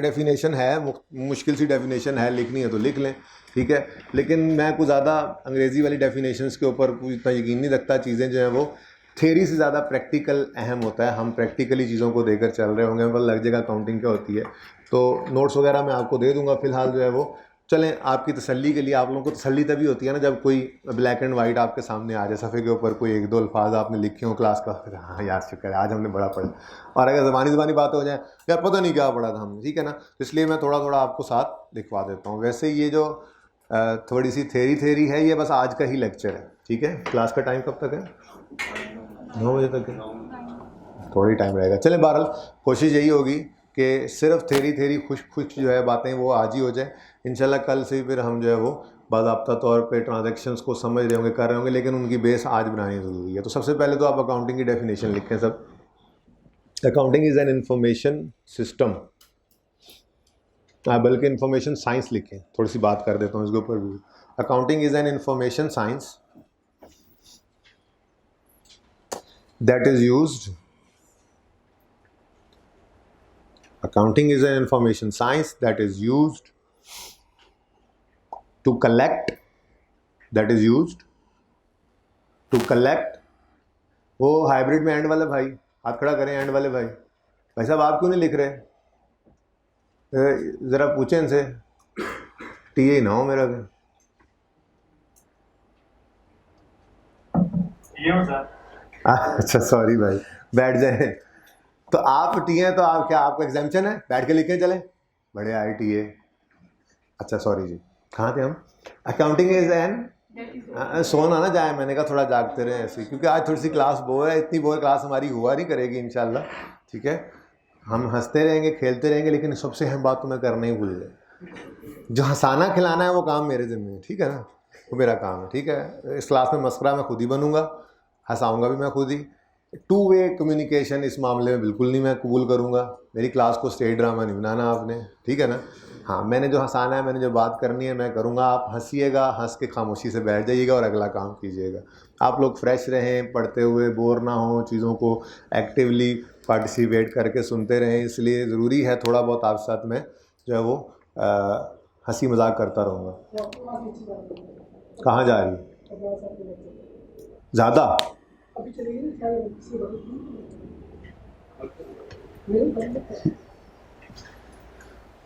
डेफिनेशन है, मुश्किल सी डेफिनेशन है, लिखनी है तो लिख लें, ठीक है, लेकिन मैं कुछ ज़्यादा अंग्रेज़ी वाली डेफिनेशंस के ऊपर कुछ इतना यकीन नहीं रखता। चीज़ें जो हैं वो थ्योरी से ज़्यादा प्रैक्टिकल अहम होता है, हम प्रैक्टिकली चीज़ों को देकर चल रहे होंगे, मतलब लग जाएगा अकाउंटिंग क्या होती है। तो नोट्स वगैरह मैं आपको दे दूँगा, फ़िलहाल जो है वो चलें आपकी तसल्ली के लिए। आप लोगों को तसल्ली तभी होती है ना जब कोई ब्लैक एंड वाइट आपके सामने आ जाए, सफ़े के ऊपर कोई एक दो अल्फाज आपने लिखे हो क्लास का, हाँ यार शुक्र है आज हमने बड़ा पढ़ा। और अगर ज़बानी बातें हो जाए यार पता नहीं क्या पढ़ा था हमने, ठीक है ना, तो इसलिए मैं थोड़ा थोड़ा आपको साथ लिखवा देता हूँ। वैसे ये जो थोड़ी सी थेरी है, ये बस आज का ही लेक्चर है, ठीक है। क्लास का टाइम कब तक है? 9 बजे तक है, थोड़ी टाइम रहेगा। चलें, बहरहाल कोशिश यही होगी कि सिर्फ थेरी खुश जो है बातें वो आज ही हो जाए। इंशाल्लाह कल से फिर हम जो है वो बाज़ाब्ता तौर पे ट्रांजैक्शंस को समझ रहे होंगे, कर रहे होंगे, लेकिन उनकी बेस आज बनानी ज़रूरी है। तो सबसे पहले तो आप अकाउंटिंग की डेफिनेशन लिखें सब। Accounting is an information system, बल्कि इंफॉर्मेशन साइंस लिखें, थोड़ी सी बात कर देता हूँ इसके ऊपर भी। Accounting is an information science that is used, accounting is an information science that is used to collect, that is used to collect। वो हाइब्रिड में एंड वाले भाई हाथ खड़ा करें, एंड वाले भाई साहब आप क्यों नहीं लिख रहे? ज़रा पूछें इनसे, टीए ना हो मेरा भी। अच्छा सॉरी भाई, बैठ जाए। तो आप टी हैं तो आप क्या, आपको एग्जाम्पशन है? बैठ के लिखें चले, बड़े आए टी ए। अच्छा सॉरी जी, कहाँ थे हम? अकाउंटिंग इज एन, सोना ना जाए, मैंने कहा थोड़ा जागते रहे ऐसे, क्योंकि आज थोड़ी सी क्लास बोर है, इतनी बोर क्लास हमारी हुआ नहीं करेगी इंशाल्लाह, ठीक है। हम हंसते रहेंगे खेलते रहेंगे, लेकिन सबसे अहम बात तो मैं करना ही भूल गया, जो हंसाना खिलाना है वो काम मेरे ज़िम्मे है, ठीक है ना, वो मेरा काम है, ठीक है। इस क्लास में मस्करा मैं खुद ही बनूंगा, हंसाऊंगा भी मैं खुद ही। टू वे कम्युनिकेशन इस मामले में बिल्कुल नहीं मैं कबूल करूंगा। मेरी क्लास को स्टेज ड्रामा नहीं बनाना आपने, ठीक है ना। हाँ, मैंने जो हंसाना है, मैंने जो बात करनी है मैं करूंगा, आप हंसीएगा, हंस के खामोशी से बैठ जाइएगा और अगला काम कीजिएगा। आप लोग फ्रेश रहें, पढ़ते हुए बोर ना हो, चीज़ों को एक्टिवली पार्टिसिपेट करके सुनते रहें, इसलिए ज़रूरी है थोड़ा बहुत आपके साथ में जो है वो हंसी मजाक करता रहूँगा। कहाँ जा रही ज़्यादा?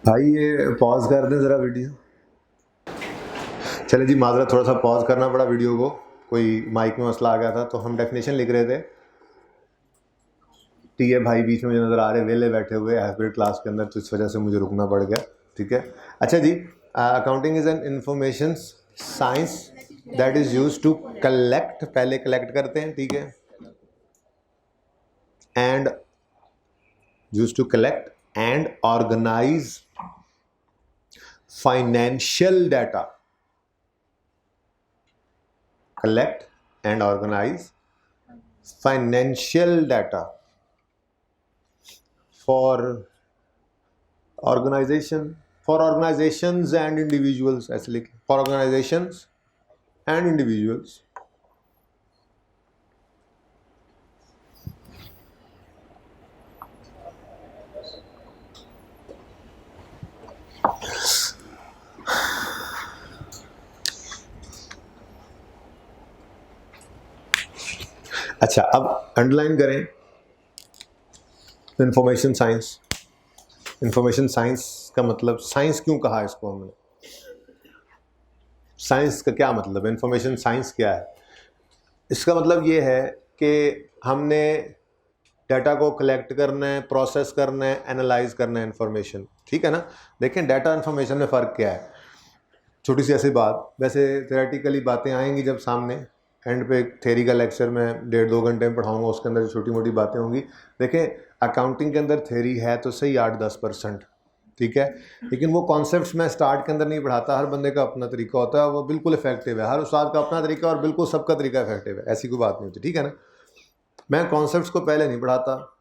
भाई ये पॉज कर दें ज़रा वीडियो। चले जी, माजरा थोड़ा सा पॉज करना पड़ा वीडियो को, कोई माइक में मसला आ गया था। तो हम डेफिनेशन लिख रहे थे, ठीक है भाई बीच में मुझे नज़र आ रहे वेले बैठे हुए हाइब्रिड क्लास के अंदर, तो इस वजह से मुझे रुकना पड़ गया, ठीक है। अच्छा जी, accounting is an information science that is use to collect, पहले कलेक्ट करते हैं, ठीक है, and use to collect and organise financial data, collect and organize financial data for organizations and individuals, ऐसे लिखें, for organizations and individuals। अच्छा, अब underline करें इंफॉर्मेशन साइंस। इंफॉर्मेशन साइंस का मतलब, साइंस क्यों कहा इसको हमने, साइंस का क्या मतलब, इंफॉर्मेशन साइंस क्या है? इसका मतलब ये है कि हमने डाटा को कलेक्ट करना है, प्रोसेस करना है, एनालाइज करना है इंफॉर्मेशन, ठीक है ना। देखें डाटा इंफॉर्मेशन में फ़र्क क्या है, छोटी सी ऐसी बात, वैसे थ्योरेटिकली बातें आएंगी जब सामने, एंड पे थ्योरी का लेक्चर मैं 1.5-2 घंटे में पढ़ाऊंगा, उसके अंदर छोटी मोटी बातें होंगी। देखें अकाउंटिंग के अंदर थ्योरी है तो सही 8-10%, ठीक है, लेकिन वो कॉन्सेप्ट्स मैं स्टार्ट के अंदर नहीं पढ़ाता। हर बंदे का अपना तरीका होता है, वो बिल्कुल इफेक्टिव है, हर उस्ताद का अपना तरीका और बिल्कुल सबका तरीका इफेक्टिव है, ऐसी कोई बात नहीं होती, ठीक है ना। मैं कॉन्सेप्ट्स को पहले नहीं पढ़ाता,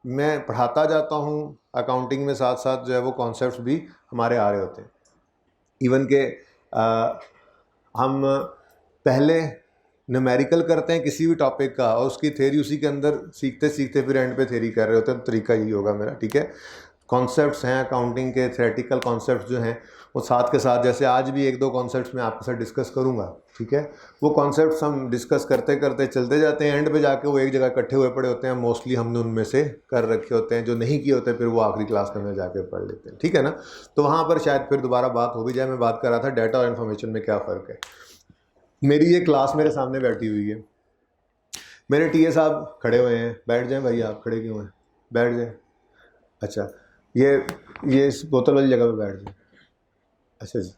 मैं पढ़ाता जाता हूँ अकाउंटिंग में, साथ साथ जो है वो कॉन्सेप्ट्स भी हमारे आ रहे होते हैं। इवन के हम पहले न्यूमेरिकल करते हैं किसी भी टॉपिक का और उसकी थ्योरी उसी के अंदर सीखते सीखते फिर एंड पे थ्योरी कर रहे होते हैं, तो तरीका यही होगा मेरा, ठीक है। कॉन्सेप्ट्स हैं अकाउंटिंग के, थ्योरेटिकल कॉन्सेप्ट्स जो हैं वो साथ के साथ, जैसे आज भी 1-2 कॉन्सेप्ट्स मैं आपके साथ डिस्कस करूंगा, ठीक है। वो कॉन्सेप्ट्स हम डिस्कस करते करते चलते जाते हैं, एंड पे जाके वो एक जगह इकट्ठे हुए पड़े होते हैं, मोस्टली हमने उनमें से कर रखे होते हैं, जो नहीं किए होते फिर वो आखिरी क्लास में जाके पढ़ लेते हैं, ठीक है ना। तो वहाँ पर शायद फिर दोबारा बात हो भी जाए। मैं बात कर रहा था डाटा और इन्फॉर्मेशन में क्या फ़र्क है। मेरी ये क्लास मेरे सामने बैठी हुई है, मेरे टीए साहब खड़े हुए हैं, बैठ जाएं भाई, आप खड़े क्यों हैं, बैठ जाएं। अच्छा, ये इस बोतल वाली जगह पे बैठ जाएं। अच्छा जी,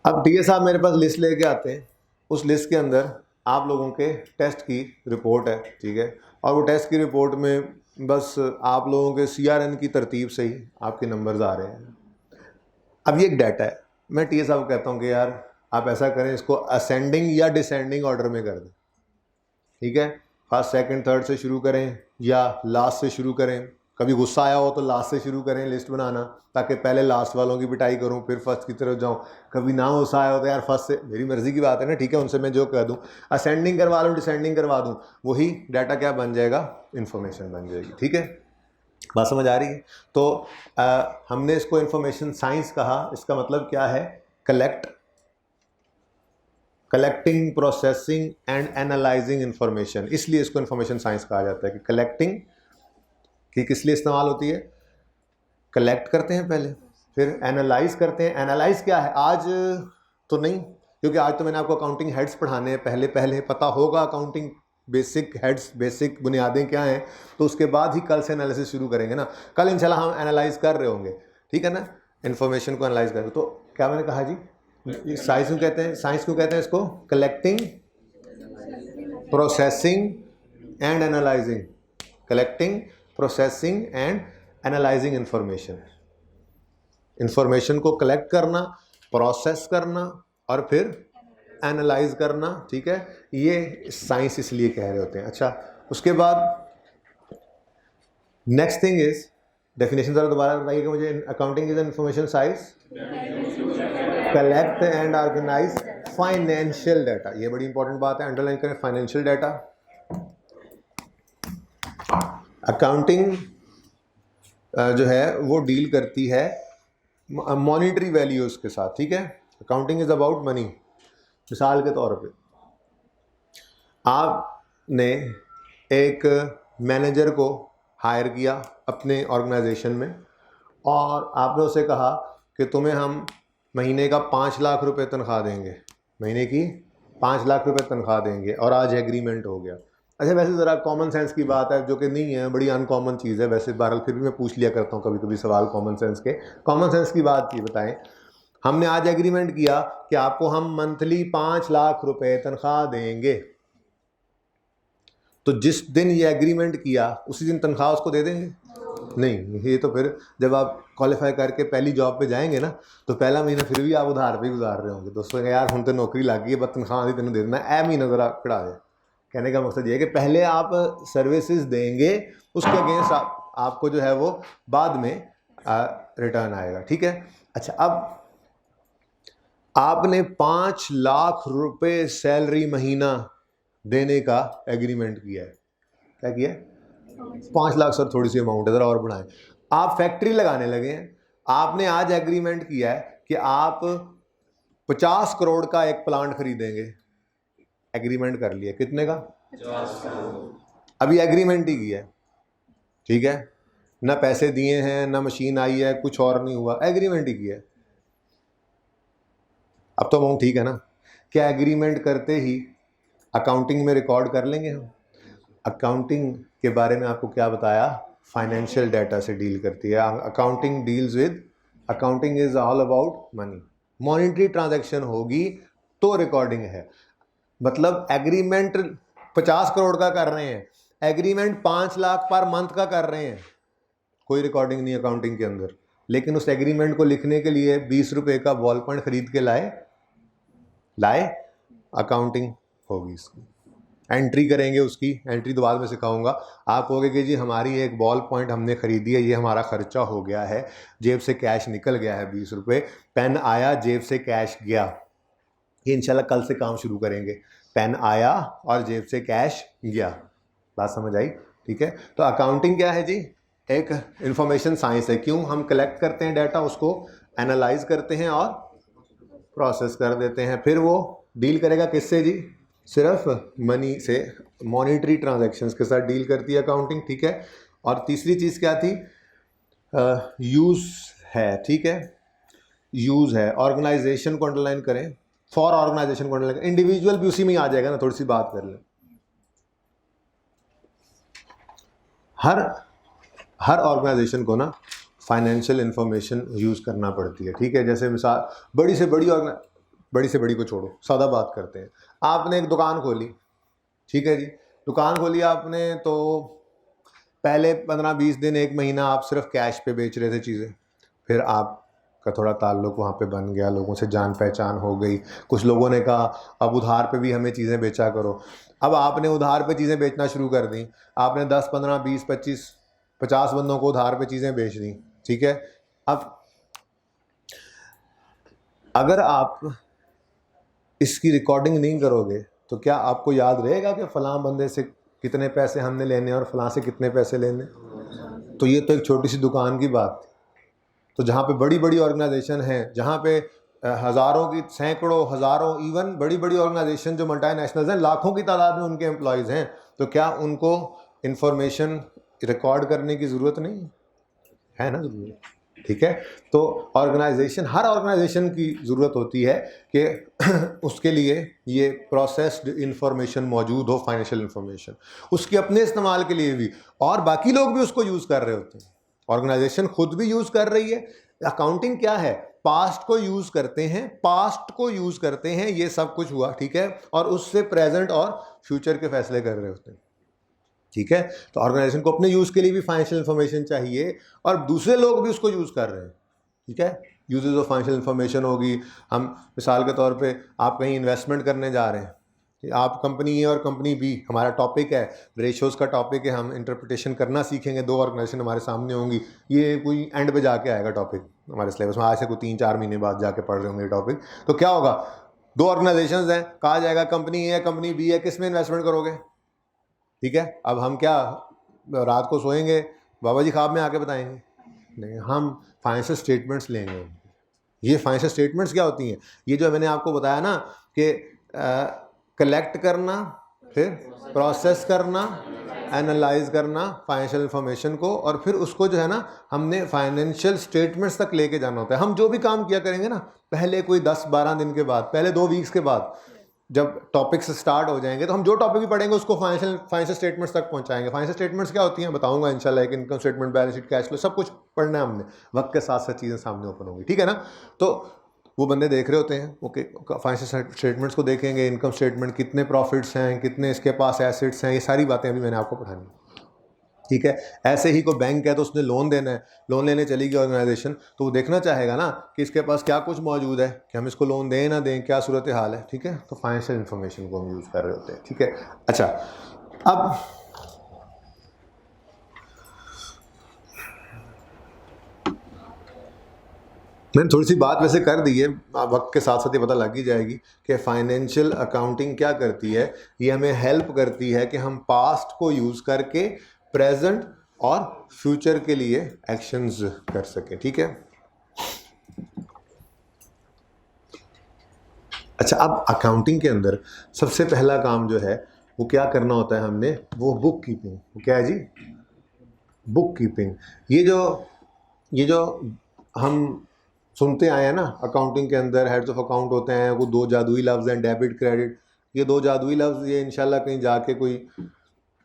अब टीए साहब मेरे पास लिस्ट लेके आते हैं, उस लिस्ट के अंदर आप लोगों के टेस्ट की रिपोर्ट है, ठीक है, और वो टेस्ट की रिपोर्ट में बस आप लोगों के CRN की तरतीब से ही आपके नंबर्स आ रहे हैं। अब ये एक डाटा है, मैं टीए साहब को कहता हूँ कि यार आप ऐसा करें, इसको असेंडिंग या डिसेंडिंग ऑर्डर में कर दें, ठीक है, फर्स्ट सेकंड थर्ड से शुरू करें या लास्ट से शुरू करें। कभी गुस्सा आया हो तो लास्ट से शुरू करें लिस्ट बनाना, ताकि पहले लास्ट वालों की पिटाई करूं फिर फर्स्ट की तरफ जाऊं। कभी ना गुस्सा आया हो तो यार फर्स्ट से, मेरी मर्जी की बात है ना, ठीक है, उनसे मैं जो कह दूं, असेंडिंग करवा लूँ डिसेंडिंग करवा दूं, वही डाटा क्या बन जाएगा, इन्फॉर्मेशन बन जाएगी, ठीक है। बात समझ आ रही है। तो हमने इसको इन्फॉर्मेशन साइंस कहा, इसका मतलब क्या है, collecting, processing and analysing information, इसलिए इसको इंफॉर्मेशन साइंस कहा जाता है। कि कलेक्टिंग की किस लिए इस्तेमाल होती है, कलेक्ट करते हैं पहले, फिर एनालाइज करते हैं। एनालाइज क्या है, आज तो नहीं, क्योंकि आज तो मैंने आपको अकाउंटिंग हेड्स पढ़ाने हैं, पहले पता होगा अकाउंटिंग बेसिक हेड्स, बेसिक बुनियादें क्या हैं, तो उसके बाद ही कल से एनालिसिस शुरू करेंगे ना। कल इंशाल्लाह हम एनालाइज कर रहे होंगे, ठीक है ना, इन्फॉर्मेशन को एनालाइज करेंगे। तो क्या मैंने कहा जी, साइंस क्यों कहते हैं, साइंस क्यों कहते हैं इसको, collecting, processing and analysing, collecting, processing and analysing information को कलेक्ट करना, प्रोसेस करना और फिर एनालाइज करना, ठीक है, ये साइंस इसलिए कह रहे होते हैं। अच्छा, उसके बाद नेक्स्ट थिंग इज डेफिनेशन, जरा दोबारा बताइएगा मुझे। Accounting is an information science, collect and organise financial data, ये बड़ी इंपॉर्टेंट बात है, अंडरलाइन करें, फाइनेंशियल डाटा। अकाउंटिंग जो है वो डील करती है मॉनिटरी वैल्यूज के साथ, ठीक है। Accounting is about money. मिसाल के तौर पे आपने एक मैनेजर को हायर किया अपने ऑर्गेनाइजेशन में और आपने उसे कहा कि तुम्हें हम महीने का 5 लाख रुपए तनख्वाह देंगे, महीने की 5 लाख रुपए तनख्वाह देंगे, और आज एग्रीमेंट हो गया। अच्छा, वैसे ज़रा कॉमन सेंस की बात है, जो कि नहीं है, बड़ी अनकॉमन चीज़ है वैसे, बहरहाल फिर भी मैं पूछ लिया करता हूँ कभी कभी सवाल कॉमन सेंस के। कॉमन सेंस की बात की बताएं, हमने आज एग्रीमेंट किया कि आपको हम मंथली 5 लाख रुपए तनख्वाह देंगे, तो जिस दिन ये एग्रीमेंट किया उसी दिन तनख्वाह उसको दे देंगे? नहीं, ये तो फिर जब आप क्वालिफाई करके पहली जॉब पे जाएंगे ना, तो पहला महीना फिर भी आप उधार पे गुजार रहे होंगे। दोस्तों यार हम तो नौकरी लग गई है, बस तनख्वाह ही तेन दे देना, ए महीना ज़रा कढ़ा दे। कहने का मकसद ये है कि पहले आप सर्विसेज देंगे, उसके अगेंस्ट आपको जो है वो बाद में रिटर्न आएगा, ठीक है। अच्छा, अब आपने 5 लाख रुपए सैलरी महीना देने का एग्रीमेंट किया है। क्या किया है? 5 लाख सर थोड़ी सी अमाउंट है, ज़रा और बढ़ाएं। आप फैक्ट्री लगाने लगे हैं, आपने आज एग्रीमेंट किया है कि आप 50 करोड़ का एक प्लांट खरीदेंगे, एग्रीमेंट कर लिया, कितने का? 50 करोड़। अभी एग्रीमेंट ही किया है, ठीक है, ना पैसे दिए हैं, ना मशीन आई है, कुछ और नहीं हुआ, एग्रीमेंट ही किया है। अब तो अमाउंट ठीक है ना? क्या एग्रीमेंट करते ही अकाउंटिंग में रिकॉर्ड कर लेंगे हम? अकाउंटिंग के बारे में आपको क्या बताया, फाइनेंशियल डाटा से डील करती है। Accounting deals with, accounting is all about money. Monetary transaction होगी तो रिकॉर्डिंग है। मतलब एग्रीमेंट 50 करोड़ का कर रहे हैं, एग्रीमेंट 5 लाख पर मंथ का कर रहे हैं, कोई रिकॉर्डिंग नहीं अकाउंटिंग के अंदर, लेकिन उस एग्रीमेंट को लिखने के लिए 20 रुपए का बॉल पॉइंट खरीद के लाए, अकाउंटिंग होगी इसकी, एंट्री करेंगे, उसकी एंट्री तो बाद में सिखाऊंगा। आप कहोगे कि जी हमारी एक बॉल पॉइंट हमने खरीदी है, ये हमारा खर्चा हो गया है, जेब से कैश निकल गया है 20 रुपये, पेन आया जेब से कैश गया, ये इंशाल्लाह कल से काम शुरू करेंगे। पेन आया और जेब से कैश गया, बात समझ आई? ठीक है, तो अकाउंटिंग क्या है जी? एक इंफॉर्मेशन साइंस है। क्यों? हम कलेक्ट करते हैं डाटा, उसको एनालाइज करते हैं और प्रोसेस कर देते हैं, फिर वो डील करेगा किससे जी? सिर्फ मनी से, मॉनिटरी ट्रांजैक्शंस के साथ डील करती है अकाउंटिंग। ठीक है, और तीसरी चीज़ क्या थी? यूज़ है। ठीक है, यूज़ है, ऑर्गेनाइजेशन को अंडरलाइन करें, फॉर ऑर्गेनाइजेशन को अंडरलाइन करें, इंडिविजुअल भी उसी में ही आ जाएगा ना, थोड़ी सी बात कर लें। हर ऑर्गेनाइजेशन को ना फाइनेंशियल इंफॉर्मेशन यूज़ करना पड़ती है। ठीक है, जैसे मिसाल बड़ी से बड़ी को छोड़ो, सादा बात करते हैं। आपने एक दुकान खोली, ठीक है जी, दुकान खोली आपने, तो पहले 15-20 दिन, 1 महीना आप सिर्फ कैश पे बेच रहे थे चीज़ें, फिर आपका थोड़ा ताल्लुक वहाँ पे बन गया, लोगों से जान पहचान हो गई, कुछ लोगों ने कहा अब उधार पे भी हमें चीज़ें बेचा करो। अब आपने उधार पे चीज़ें बेचना शुरू कर दी, आपने 10, 15, 20, 25, 50 बंदों को उधार पे चीज़ें बेच दी। ठीक है, अब अगर आप इसकी रिकॉर्डिंग नहीं करोगे तो क्या आपको याद रहेगा कि फ़लाँ बंदे से कितने पैसे हमने लेने और फ़लाँ से कितने पैसे लेने? तो ये तो एक छोटी सी दुकान की बात थी। तो जहाँ पे बड़ी बड़ी ऑर्गेनाइजेशन हैं, जहाँ पे हज़ारों की, सैकड़ों, हज़ारों, इवन बड़ी बड़ी ऑर्गेनाइजेशन जो मल्टीनेशनल्स हैं, लाखों की तादाद में उनके एम्प्लॉयज़ हैं, तो क्या उनको इन्फॉर्मेशन रिकॉर्ड करने की ज़रूरत नहीं है? ना ज़रूरत। ठीक है, तो ऑर्गेनाइजेशन, हर ऑर्गेनाइजेशन की ज़रूरत होती है कि उसके लिए ये प्रोसेस्ड इंफॉर्मेशन मौजूद हो, फाइनेंशियल इंफॉर्मेशन, उसके अपने इस्तेमाल के लिए भी, और बाकी लोग भी उसको यूज़ कर रहे होते हैं। ऑर्गेनाइजेशन खुद भी यूज़ कर रही है। अकाउंटिंग क्या है? पास्ट को यूज़ करते हैं, ये सब कुछ हुआ, ठीक है, और उससे प्रेजेंट और फ्यूचर के फैसले कर रहे होते हैं। ठीक है, तो ऑर्गेनाइजेशन को अपने यूज़ के लिए भी फाइनेंशियल इन्फॉर्मेशन चाहिए, और दूसरे लोग भी उसको यूज़ कर रहे हैं। ठीक है, यूजेस ऑफ फाइनेंशियल इन्फॉर्मेशन होगी। हम मिसाल के तौर पे आप कहीं इन्वेस्टमेंट करने जा रहे हैं, आप कंपनी ए और कंपनी बी, हमारा टॉपिक है रेशोज़ का टॉपिक है, हम इंटरप्रिटेशन करना सीखेंगे, 2 ऑर्गेनाइजेशन हमारे सामने होंगी, ये कोई एंड पे जाके आएगा टॉपिक हमारे सिलेबस में, आज से कोई 3-4 महीने बाद जाके पढ़ रहे होंगे ये टॉपिक। तो क्या होगा? 2 ऑर्गेनाइजेशन हैं, कहा जाएगा कंपनी ए है, कंपनी बी है, किस में इन्वेस्टमेंट करोगे? ठीक है, अब हम क्या रात को सोएंगे, बाबा जी ख्वाब में आके बताएंगे? नहीं, हम फाइनेंशियल स्टेटमेंट्स लेंगे। ये फाइनेंशियल स्टेटमेंट्स क्या होती हैं? ये जो मैंने आपको बताया ना कि कलेक्ट करना, फिर प्रोसेस करना, एनालाइज करना फाइनेंशियल इन्फॉर्मेशन को, और फिर उसको जो है ना हमने फाइनेंशियल स्टेटमेंट्स तक लेके जाना होता है। हम जो भी काम किया करेंगे ना, पहले कोई 10-12 दिन के बाद, पहले 2 वीक्स के बाद, जब टॉपिक्स स्टार्ट हो जाएंगे, तो हम जो टॉपिक भी पढ़ेंगे उसको फाइनेंशियल स्टेटमेंट्स तक पहुंचाएंगे। फाइनेंशियल स्टेटमेंट्स क्या होती हैं बताऊंगा इंशाल्लाह, एक income statement, balance sheet, cash flow, सब कुछ पढ़ना है हमने, वक्त के साथ साथ चीज़ें सामने ओपन होंगी। ठीक है ना, तो वो बंदे देख रहे होते हैं, ओके, फाइनेंशियल स्टेटमेंट्स को देखेंगे, इनकम स्टेटमेंट, कितने प्रॉफिट्स हैं, कितने इसके पास एसेट्स हैं, ये सारी बातें अभी मैंने आपको पढ़ानी। ठीक है, ऐसे ही कोई बैंक है तो उसने लोन देना है, लोन लेने चलेगी ऑर्गेनाइजेशन, तो वो देखना चाहेगा ना कि इसके पास क्या कुछ मौजूद है, कि हम इसको लोन दें ना दें, क्या सूरत हाल है। ठीक है, तो फाइनेंशियल इन्फॉर्मेशन को हम यूज़ कर रहे होते हैं। ठीक है, अच्छा, अब मैंने थोड़ी सी बात वैसे कर दी है, वक्त के साथ साथ ये पता लग ही जाएगी कि फाइनेंशियल अकाउंटिंग क्या करती है। ये हमें हेल्प करती है कि हम पास्ट को यूज़ करके प्रेजेंट और फ्यूचर के लिए एक्शंस कर सकें। ठीक है, अच्छा, अब अकाउंटिंग के अंदर सबसे पहला काम जो है वो क्या करना होता है हमने, वो बुक कीपिंग। वो क्या है जी? Book keeping. ये जो हम सुनते आए हैं ना, अकाउंटिंग के अंदर हेड्स ऑफ अकाउंट होते हैं, वो 2 जादुई लफ्ज़ हैं, डेबिट, क्रेडिट। ये 2 जादुई लफ्ज़, ये इंशाल्लाह कहीं जाके कोई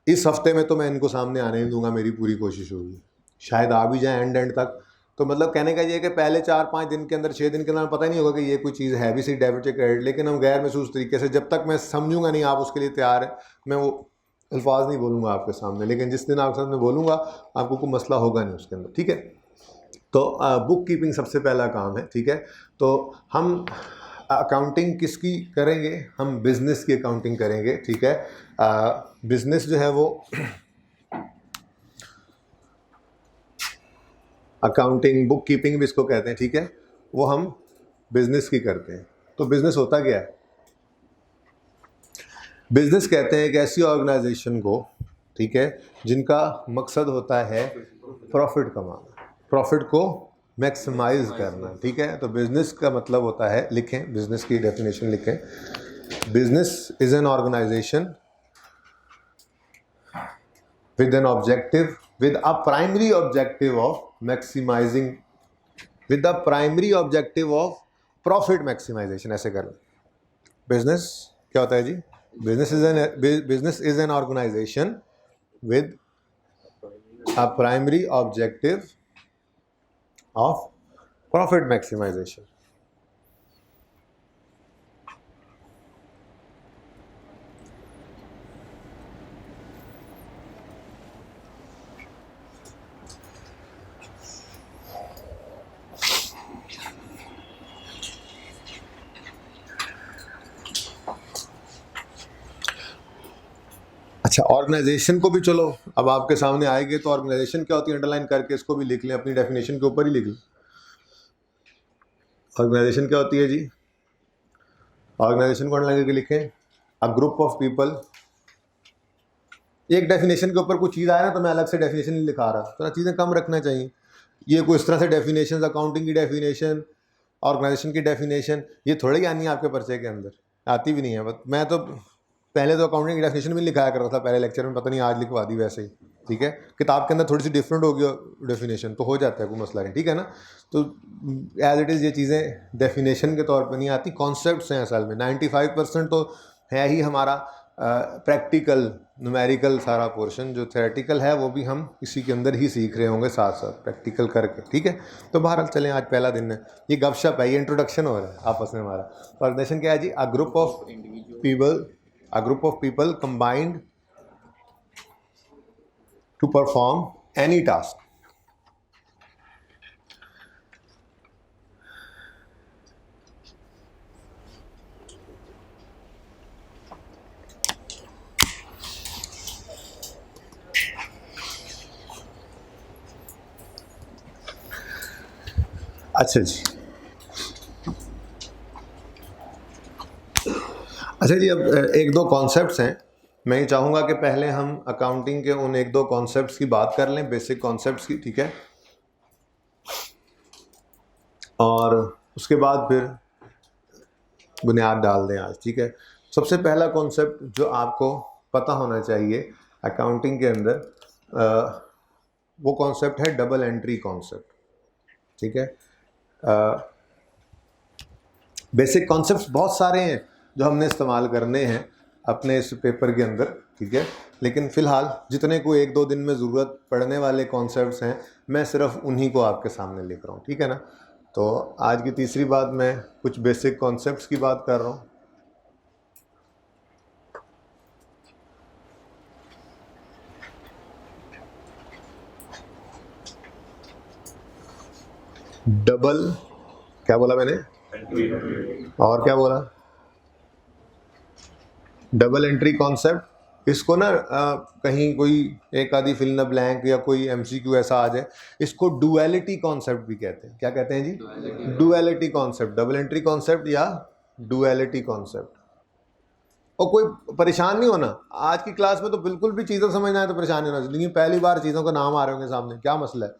इस हफ्ते में तो मैं इनको सामने आने नहीं दूंगा, मेरी पूरी कोशिश होगी, शायद आ भी जाए एंड तक। तो मतलब कहने का ये कि पहले 4-5 दिन के अंदर, 6 दिन के अंदर पता ही नहीं होगा कि ये कोई चीज़ है भी सी डेबिट या क्रेडिट, लेकिन हम गैर महसूस तरीके से, जब तक मैं समझूंगा नहीं आप उसके लिए तैयार है, मैं वो अल्फाज नहीं बोलूँगा आपके सामने, लेकिन जिस दिन आपके सामने बोलूँगा आपको कोई मसला होगा नहीं उसके अंदर, ठीक है। तो बुक कीपिंग सबसे पहला काम है, ठीक है। तो हम अकाउंटिंग किसकी करेंगे? हम बिज़नेस की अकाउंटिंग करेंगे, ठीक है। बिज़नेस जो है वो अकाउंटिंग, बुक कीपिंग भी इसको कहते हैं, ठीक है, वो हम बिज़नेस की करते हैं। तो बिज़नेस होता क्या है? बिज़नेस कहते हैं एक ऐसी ऑर्गेनाइजेशन को, ठीक है, जिनका मकसद होता है प्रॉफिट कमाना, प्रॉफिट को मैक्सिमाइज करना, ठीक है। तो बिज़नेस का मतलब होता है, लिखें बिज़नेस की डेफिनेशन लिखें, business is an organisation with an objective, with a primary objective of maximizing, with the primary objective of profit maximization, ऐसे कर लें। बिजनेस क्या होता है जी? Business is an organisation with a primary objective of profit maximization. अच्छा, organisation को भी चलो अब आपके सामने आएंगे तो ऑर्गेनाइजेशन क्या होती है अंडरलाइन करके इसको भी लिख लें, अपनी डेफिनेशन के ऊपर ही लिख लें। ऑर्गेनाइजेशन क्या होती है जी? ऑर्गेनाइजेशन को अंडरलाइन करके लिखें, अ ग्रुप ऑफ पीपल। एक डेफिनेशन के ऊपर कुछ चीज़ आया ना तो मैं अलग से डेफिनेशन नहीं लिखा रहा, तो चीज़ें कम रखना चाहिए। ये कोई इस तरह से डेफिनेशन, अकाउंटिंग की डेफिनेशन, ऑर्गेनाइजेशन की डेफिनेशन, ये थोड़ी ही आनी है आपके पर्चे के अंदर, आती भी नहीं है। बट मैं तो पहले तो अकाउंटिंग की डेफिनेशन भी लिखाया करता था पहले लेक्चर में, पता नहीं आज लिखवा दी वैसे ही, ठीक है। किताब के अंदर थोड़ी सी डिफरेंट होगी डेफिनेशन तो हो जाता है, कोई मसला नहीं, ठीक है ना। तो एज इट इज़ ये चीज़ें डेफिनेशन के तौर पर नहीं आती, कॉन्सेप्ट्स हैं असल में। 95% तो है ही हमारा प्रैक्टिकल न्यूमेरिकल सारा पोर्शन, जो थ्योरेटिकल है वो भी हम इसी के अंदर ही सीख रहे होंगे साथ साथ प्रैक्टिकल करके, ठीक है। तो बहरहाल चलें, आज पहला दिन है, ये गपशप है, ये इंट्रोडक्शन हो रहा है आपस में हमारा। ऑर्गेनाइजेशन क्या है जी? A group of people, a group of people combined to perform any task. अच्छा जी, अच्छा जी, अब एक दो कॉन्सेप्ट्स हैं, मैं ये चाहूँगा कि पहले हम अकाउंटिंग के उन एक दो कॉन्सेप्ट्स की बात कर लें, बेसिक कॉन्सेप्ट्स की, ठीक है, और उसके बाद फिर बुनियाद डाल दें आज, ठीक है। सबसे पहला कॉन्सेप्ट जो आपको पता होना चाहिए अकाउंटिंग के अंदर, वो कॉन्सेप्ट है डबल एंट्री कॉन्सेप्ट, ठीक है। बेसिक कॉन्सेप्ट्स बहुत सारे हैं जो हमने इस्तेमाल करने हैं अपने इस पेपर के अंदर, ठीक है, लेकिन फ़िलहाल जितने को एक दो दिन में ज़रूरत पड़ने वाले कॉन्सेप्ट्स हैं मैं सिर्फ उन्हीं को आपके सामने लिख रहा हूँ, ठीक है ना। तो आज की तीसरी बात, मैं कुछ बेसिक कॉन्सेप्ट्स की बात कर रहा हूँ। डबल, क्या बोला मैंने? और क्या बोला? Double entry concept. इसको ना कहीं कोई एक आधी फिल इन ब्लैंक या कोई एमसीक्यू ऐसा आ जाए, इसको डुअलिटी कॉन्सेप्ट भी कहते हैं। क्या कहते हैं जी? Duality concept, double entry concept या डुअलिटी कॉन्सेप्ट। और कोई परेशान नहीं होना, आज की क्लास में तो बिल्कुल भी चीज़ें समझना है तो परेशान नहीं होना, लेकिन पहली बार चीज़ों का नाम आ रहे होंगे सामने, क्या मसला है,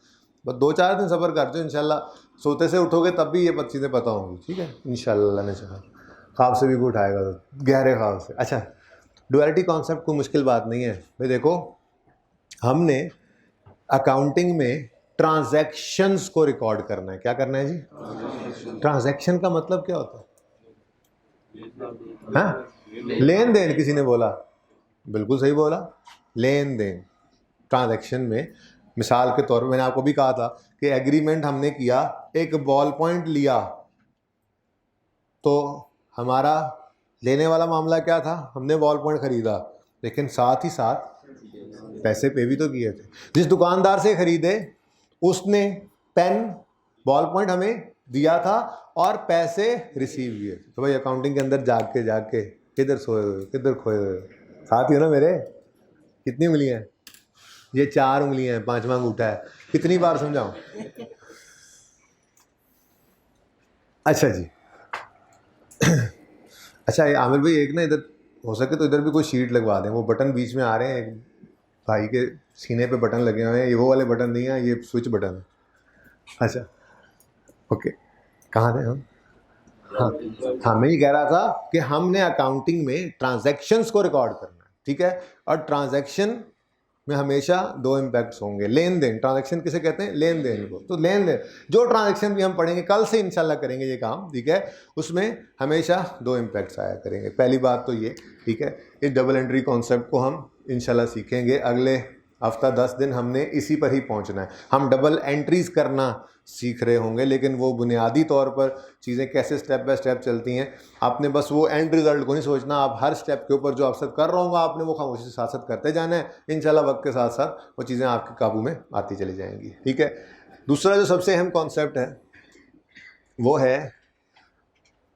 बस 2-4 दिन सब्र कर दो, इंशाल्लाह सोते से उठोगे तब भी ये चीज़ें पता होंगी, ठीक है, इंशाल्लाह ने चाहा। ख्वाब से भी कोई उठाएगा तो गहरे ख्वाब से। अच्छा, डुअलिटी कॉन्सेप्ट कोई मुश्किल बात नहीं है भाई। देखो, हमने अकाउंटिंग में ट्रांजैक्शंस को रिकॉर्ड करना है। क्या करना है जी? ट्रांजैक्शन का मतलब क्या होता है? हाँ, लेन देन। किसी ने बोला, बिल्कुल सही बोला, लेन देन। ट्रांजैक्शन में मिसाल के तौर पर मैंने आपको भी कहा था कि एग्रीमेंट हमने किया, एक बॉल पॉइंट लिया, तो हमारा लेने वाला मामला क्या था? हमने बॉल पॉइंट खरीदा, लेकिन साथ ही साथ पैसे पे भी तो किए थे। जिस दुकानदार से खरीदे उसने पेन बॉल पॉइंट हमें दिया था और पैसे रिसीव किए थे। तो भाई अकाउंटिंग के अंदर जाग के किधर सोए हुए किधर खोए हुए साथ ही हो ना मेरे। कितनी उंगलियां हैं? ये 4 उंगलियां हैं, 5वां अंगूठा है। कितनी बार समझाऊं? अच्छा जी। अच्छा ये आमिर भाई, एक ना इधर हो सके तो इधर भी कोई शीट लगवा दें। वो बटन बीच में आ रहे हैं, एक भाई के सीने पे बटन लगे हुए हैं, ये वो वाले बटन नहीं है, ये स्विच बटन है। अच्छा ओके, कहाँ थे हम? हाँ मैं ये कह रहा था कि हमने अकाउंटिंग में ट्रांजैक्शंस को रिकॉर्ड करना है, ठीक है। और ट्रांजैक्शन में हमेशा 2 इम्पैक्ट्स होंगे। लेन देन, ट्रांजैक्शन किसे कहते हैं? लेन देन को। तो लेन देन, जो ट्रांजैक्शन भी हम पढ़ेंगे, कल से इंशाल्लाह करेंगे ये काम, ठीक है, उसमें हमेशा 2 इम्पैक्ट्स आया करेंगे। पहली बात तो ये, ठीक है। इस डबल एंट्री कॉन्सेप्ट को हम इंशाल्लाह सीखेंगे। अगले हफ्ता 10 दिन हमने इसी पर ही पहुंचना है। हम डबल एंट्रीज करना सीख रहे होंगे, लेकिन वो बुनियादी तौर पर चीज़ें कैसे स्टेप बाय स्टेप चलती हैं, आपने बस वो एंड रिजल्ट को नहीं सोचना। आप हर स्टेप के ऊपर जो आप कर रहा होगा, आपने वो खामोशी से साथ साथ करते जाना है। इंशाल्लाह वक्त के साथ साथ वो चीज़ें आपके काबू में आती चली जाएंगी, ठीक है। दूसरा जो सबसे अहम कॉन्सेप्ट है वो है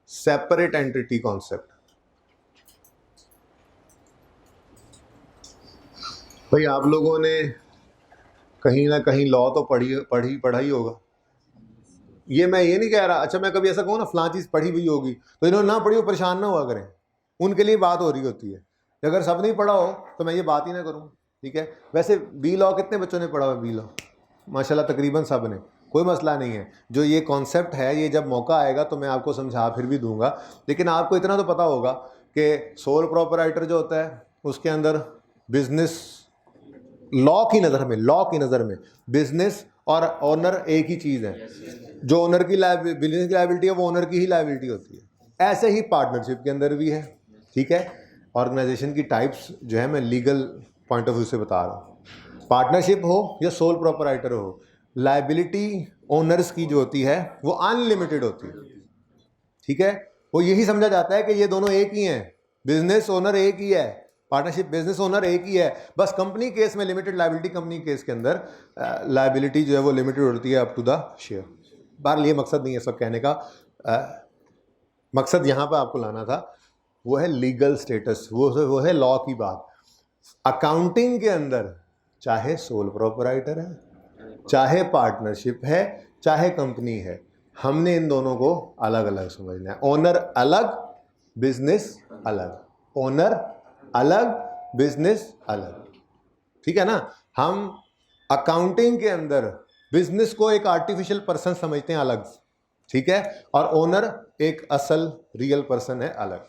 सेपरेट एंटिटी कॉन्सेप्ट। भाई आप लोगों ने कहीं ना कहीं लॉ तो पढ़ा ही होगा। ये मैं ये नहीं कह रहा, अच्छा मैं कभी ऐसा कहूँ ना फलां चीज़ पढ़ी हुई होगी तो इन्होंने ना पढ़ी हो परेशान ना हुआ करें, उनके लिए बात हो रही होती है। अगर सब नहीं पढ़ा हो तो मैं ये बात ही ना करूँ, ठीक है। वैसे बी लॉ कितने बच्चों ने पढ़ा हुआ? बी लॉ माशाल्लाह तकरीबन सब ने, कोई मसला नहीं है। जो ये कॉन्सेप्ट है, ये जब मौका आएगा तो मैं आपको समझा फिर भी दूंगा, लेकिन आपको इतना तो पता होगा कि सोल प्रोपराइटर जो होता है उसके अंदर बिजनेस लॉ की नज़र में बिजनेस और ओनर एक ही चीज़ है। जो ओनर की बिजनेस की लायबिलिटी है वो ओनर की ही लायबिलिटी होती है। ऐसे ही पार्टनरशिप के अंदर भी है, ठीक है। ऑर्गेनाइजेशन की टाइप्स जो है मैं लीगल पॉइंट ऑफ व्यू से बता रहा हूँ। पार्टनरशिप हो या सोल प्रोपराइटर हो, लायबिलिटी ओनर्स की जो होती है वो अनलिमिटेड होती है, ठीक है। वो यही समझा जाता है कि ये दोनों एक ही हैं, बिजनेस ओनर एक ही है, पार्टनरशिप बिजनेस ओनर एक ही है। बस कंपनी केस में लिमिटेड लायबिलिटी, कंपनी केस के अंदर लायबिलिटी जो है वो लिमिटेड होती है अप टू द शेयर। बहरहाल ये मकसद नहीं है सब कहने का, मकसद यहाँ पर आपको लाना था वो है लीगल स्टेटस, वो है लॉ की बात। अकाउंटिंग के अंदर चाहे सोल प्रोपराइटर है, चाहे पार्टनरशिप है, चाहे कंपनी है, हमने इन दोनों को अलग अलग समझना है। ओनर अलग, बिजनेस अलग, ओनर अलग, बिजनेस अलग, ठीक है ना। हम अकाउंटिंग के अंदर बिजनेस को एक आर्टिफिशियल पर्सन समझते हैं अलग, ठीक है, और ओनर एक असल रियल पर्सन है अलग,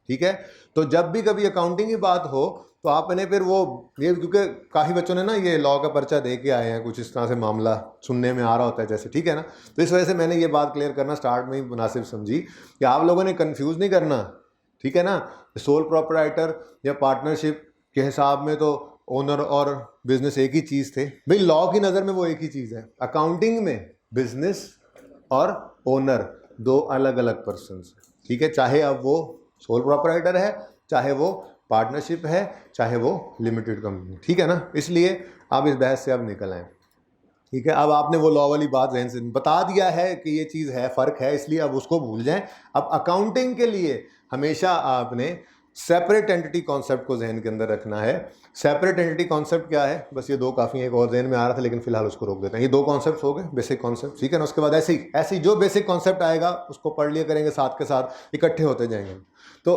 ठीक है। तो जब भी कभी अकाउंटिंग की बात हो तो आपने फिर वो ये, क्योंकि काफ़ी बच्चों ने ना ये लॉ का पर्चा दे के आए हैं, कुछ इस तरह से मामला सुनने में आ रहा होता है जैसे, ठीक है ना। तो इस वजह से मैंने ये बात क्लियर करना स्टार्ट में ही मुनासिब समझी कि आप लोगों ने कंफ्यूज नहीं करना, ठीक है ना। सोल प्रोपराइटर या पार्टनरशिप के हिसाब में तो ओनर और बिजनेस एक ही चीज़ थे, भाई लॉ की नज़र में वो एक ही चीज़ है। अकाउंटिंग में बिजनेस और ओनर 2 अलग अलग पर्सन, ठीक है। चाहे अब वो सोल प्रोपराइटर है, चाहे वो पार्टनरशिप है, चाहे वो लिमिटेड कंपनी, ठीक है ना। इसलिए आप इस बहस से अब निकल आए, ठीक है। अब आपने वो लॉ वाली बात जहन से बता दिया है कि ये चीज़ है, फ़र्क है, इसलिए अब उसको भूल जाएं। अब अकाउंटिंग के लिए हमेशा आपने सेपरेट एंटिटी कॉन्सेप्ट को जहन के अंदर रखना है। सेपरेट एंटिटी कॉन्सेप्ट क्या है? बस ये 2 काफ़ी है, एक और जहन में आ रहा था लेकिन फिलहाल उसको रोक देते हैं। ये 2 कॉन्सेप्ट हो गए बेसिक कॉन्सेप्ट, ठीक है ना। उसके बाद ऐसी जो बेसिक कॉन्सेप्ट आएगा उसको पढ़ लिया करेंगे, साथ के साथ इकट्ठे होते जाएंगे। तो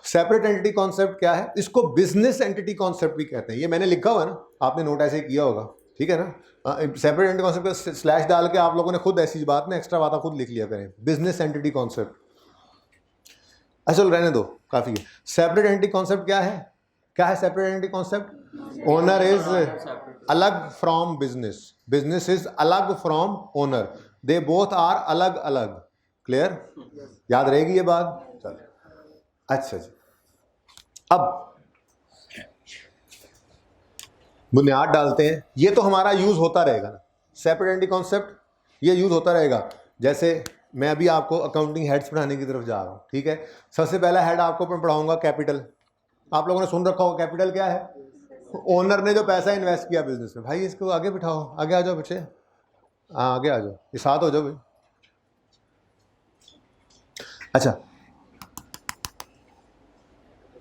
सेपरेट एंटिटी कॉन्सेप्ट क्या है? इसको बिजनेस एंटिटी कॉन्सेप्ट भी कहते हैं। ये मैंने लिखा हुआ है ना, आपने नोट ऐसे किया होगा, ठीक है ना। सेपरेट एंटिटी कॉन्सेप्ट का स्लैश डाल के आप लोगों ने खुद ऐसी बात ना एक्स्ट्रा बात खुद लिख लिया करें, बिजनेस एंटिटी कॉन्सेप्ट। अच्छा रहने दो, काफ़ी है। सेपरेट एंटिटी कॉन्सेप्ट क्या है? क्या है separate entity concept? Owner is अलग फ्रॉम बिजनेस, बिजनेस इज अलग from owner, they both are अलग अलग। क्लियर? याद रहेगी ये बात? चलो अच्छा जी, अब बुनियाद डालते हैं। ये तो हमारा यूज होता रहेगा ना, सेपरेट एंटिटी कॉन्सेप्ट ये यूज होता रहेगा। जैसे मैं अभी आपको अकाउंटिंग हेड्स पढ़ाने की तरफ जा रहा हूँ, ठीक है। सबसे पहला हेड आपको मैं पढ़ाऊंगा कैपिटल, आप लोगों ने सुन रखा होगा कैपिटल क्या है? ओनर ने जो पैसा इन्वेस्ट किया बिजनेस में। भाई इसको आगे बिठाओ, आगे आ जाओ बच्चे, हाँ आगे आ जाओ, ये साथ हो जाओ भाई। अच्छा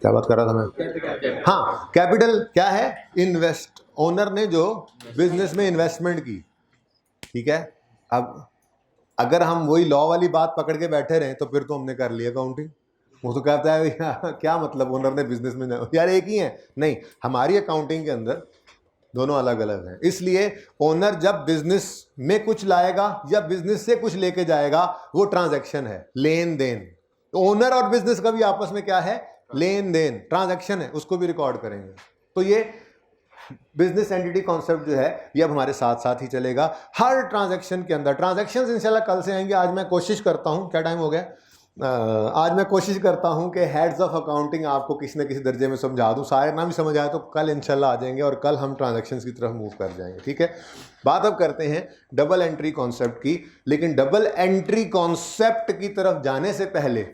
क्या बात कर रहा था मैं? हाँ, कैपिटल क्या है? इन्वेस्ट, ओनर ने जो बिजनेस में इन्वेस्टमेंट की, ठीक है। अब अगर हम वही लॉ वाली बात पकड़ के बैठे रहे तो फिर तो हमने कर लिया अकाउंटिंग। वो तो कहता है क्या मतलब ओनर ने बिजनेस में, यार एक ही है। नहीं, हमारी अकाउंटिंग के अंदर दोनों अलग अलग हैं। इसलिए ओनर जब बिजनेस में कुछ लाएगा या बिजनेस से कुछ लेके जाएगा, वो ट्रांजैक्शन है, लेन देन। ओनर और बिजनेस का भी आपस में क्या है? लेन देन, ट्रांजैक्शन है, उसको भी रिकॉर्ड करेंगे। तो ये बिजनेस एंटिटी कॉन्सेप्ट जो है ये अब हमारे साथ साथ ही चलेगा हर ट्रांजैक्शन के अंदर। ट्रांजैक्शंस इंशाल्लाह कल से आएंगे। आज मैं कोशिश करता हूं, क्या टाइम हो गया? आज मैं कोशिश करता हूं कि हेड्स ऑफ अकाउंटिंग आपको किसी न किसी दर्जे में समझा दूं। सारे नाम ही समझ आए तो कल इंशाल्लाह आ जाएंगे और कल हम ट्रांजैक्शंस की तरफ मूव कर जाएंगे, ठीक है। बात अब करते हैं डबल एंट्री कॉन्सेप्ट की। लेकिन डबल एंट्री कॉन्सेप्ट की तरफ जाने से पहले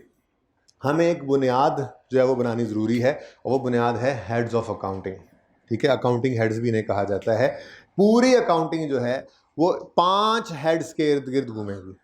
हमें एक बुनियाद जो है वो बनानी ज़रूरी है, और वो बुनियाद है हेड्स ऑफ अकाउंटिंग, ठीक है। अकाउंटिंग हेड्स भी इन्हें कहा जाता है। पूरी अकाउंटिंग जो है वो 5 हेड्स के इर्द गिर्द घूमेगी।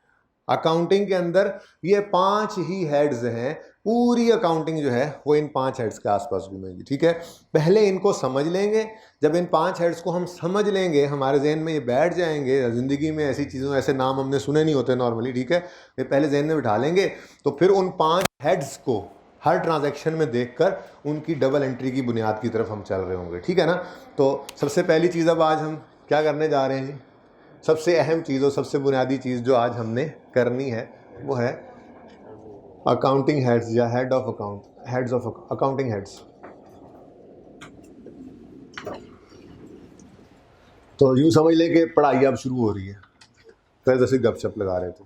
अकाउंटिंग के अंदर ये 5 ही हेड्स हैं। पूरी अकाउंटिंग जो है वो इन 5 हेड्स के आसपास घूमेगी, ठीक है। पहले इनको समझ लेंगे। जब इन 5 हेड्स को हम समझ लेंगे, हमारे जहन में ये बैठ जाएंगे। ज़िंदगी में ऐसी चीज़ों, ऐसे नाम हमने सुने नहीं होते नॉर्मली, ठीक है। ये पहले जहन में बिठा लेंगे तो फिर उन 5 हेड्स को हर ट्रांजैक्शन में देखकर उनकी डबल एंट्री की बुनियाद की तरफ हम चल रहे होंगे, ठीक है ना। तो सबसे पहली चीज़ अब आज हम क्या करने जा रहे हैं जी? सबसे अहम चीज़ और सबसे बुनियादी चीज़ जो आज हमने करनी है वो है अकाउंटिंग हेड्स या head of account, heads of accounting heads. तो यूँ समझ लें कि पढ़ाई अब शुरू हो रही है। तो जैसे गपशप लगा रहे थे,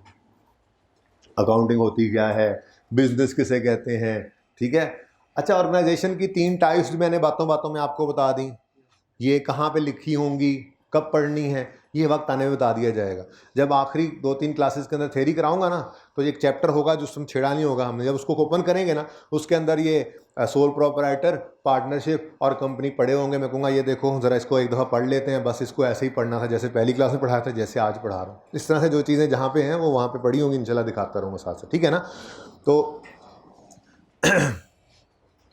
अकाउंटिंग होती क्या है, बिजनेस किसे कहते हैं, ठीक है। अच्छा, ऑर्गेनाइजेशन की 3 टाइप्स मैंने बातों बातों में आपको बता दी। ये कहाँ पे लिखी होंगी, कब पढ़नी है, ये वक्त आने में बता दिया जाएगा। जब आखिरी 2-3 क्लासेस के अंदर थ्योरी कराऊंगा ना, तो एक चैप्टर होगा जो उसमें छेड़ा नहीं होगा हमने। जब उसको ओपन करेंगे ना, उसके अंदर ये सोल प्रोपराइटर, पार्टनरशिप और कंपनी पढ़े होंगे। मैं कहूँगा ये देखो ज़रा इसको एक दफ़ा पढ़ लेते हैं, बस इसको ऐसे ही पढ़ना था जैसे पहली क्लास में पढ़ाया था, जैसे आज पढ़ा रहा हूँ। इस तरह से जो चीज़ें जहाँ पे हैं वो वहाँ पे पढ़ी होंगी, इंशाल्लाह दिखाता रहूँगा साथ साथ, ठीक है ना। तो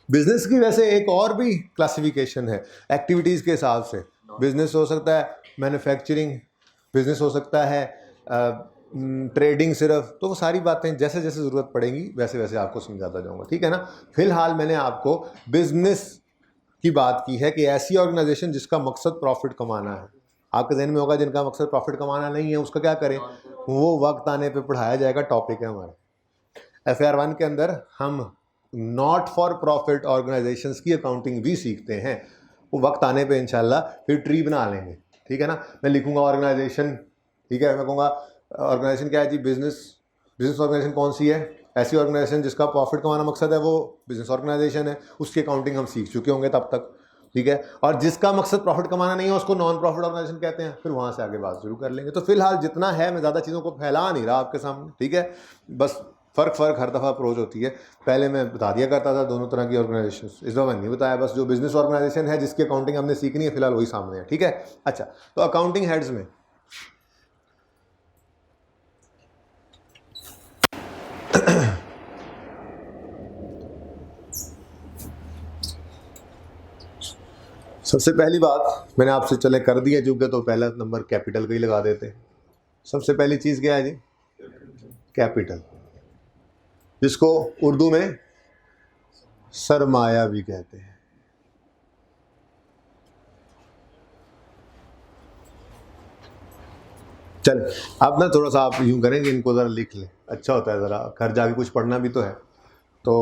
बिजनेस की वैसे एक और भी क्लासिफिकेशन है एक्टिविटीज़ के हिसाब से। बिजनेस हो सकता है मैन्युफैक्चरिंग, बिजनेस हो सकता है ट्रेडिंग सिर्फ। तो वो सारी बातें जैसे जैसे ज़रूरत पड़ेगी वैसे वैसे आपको समझाता जाऊंगा, ठीक है ना। फिलहाल मैंने आपको बिजनेस की बात की है कि ऐसी ऑर्गेनाइजेशन जिसका मकसद प्रॉफिट कमाना है। आपके जहन में होगा जिनका मकसद प्रॉफिट कमाना नहीं है उसका क्या करें, वो वक्त आने पर पढ़ाया जाएगा, टॉपिक है हमारा। FAR 1 के अंदर हम नॉट फॉर प्रॉफिट ऑर्गेनाइजेशंस की अकाउंटिंग भी सीखते हैं। वो वक्त आने पे इंशाल्लाह फिर ट्री बना लेंगे, ठीक है ना। मैं लिखूंगा ऑर्गेनाइजेशन, ठीक है। मैं कहूँगा ऑर्गेनाइजेशन क्या है जी? बिजनेस ऑर्गेनाइजेशन कौन सी है? ऐसी ऑर्गेनाइजेशन जिसका प्रॉफिट कमाना मकसद है, वो बिजनेस ऑर्गेनाइजेशन है। उसकी अकाउंटिंग हम सीख चुके होंगे तब तक, ठीक है। और जिसका मकसद प्रॉफिट कमाना नहीं है उसको नॉन प्रॉफिट ऑर्गेनाइजेशन कहते हैं। फिर वहाँ से आगे बात शुरू कर लेंगे। तो फिलहाल जितना है, मैं ज़्यादा चीज़ों को फैला नहीं रहा आपके सामने, ठीक है। बस फ़र्क हर दफ़ा अप्रोच होती है। पहले मैं बता दिया करता था दोनों तरह की ऑर्गेनाइजेशन, इस दफ़ा नहीं बताया। बस जो बिजनेस ऑर्गेनाइजेशन है जिसकी अकाउंटिंग हमने सीखनी है फिलहाल वही सामने है, ठीक है। अच्छा, तो अकाउंटिंग हेड्स में सबसे पहली बात मैंने आपसे चले कर दी है चूंकि, तो पहला नंबर कैपिटल का ही लगा देते हैं। सबसे पहली चीज़ क्या है जी? कैपिटल, जिसको उर्दू में सरमाया भी कहते हैं। चल अब ना थोड़ा सा आप यूँ करेंगे, इनको ज़रा लिख लें, अच्छा होता है, ज़रा घर जाके कुछ पढ़ना भी तो है। तो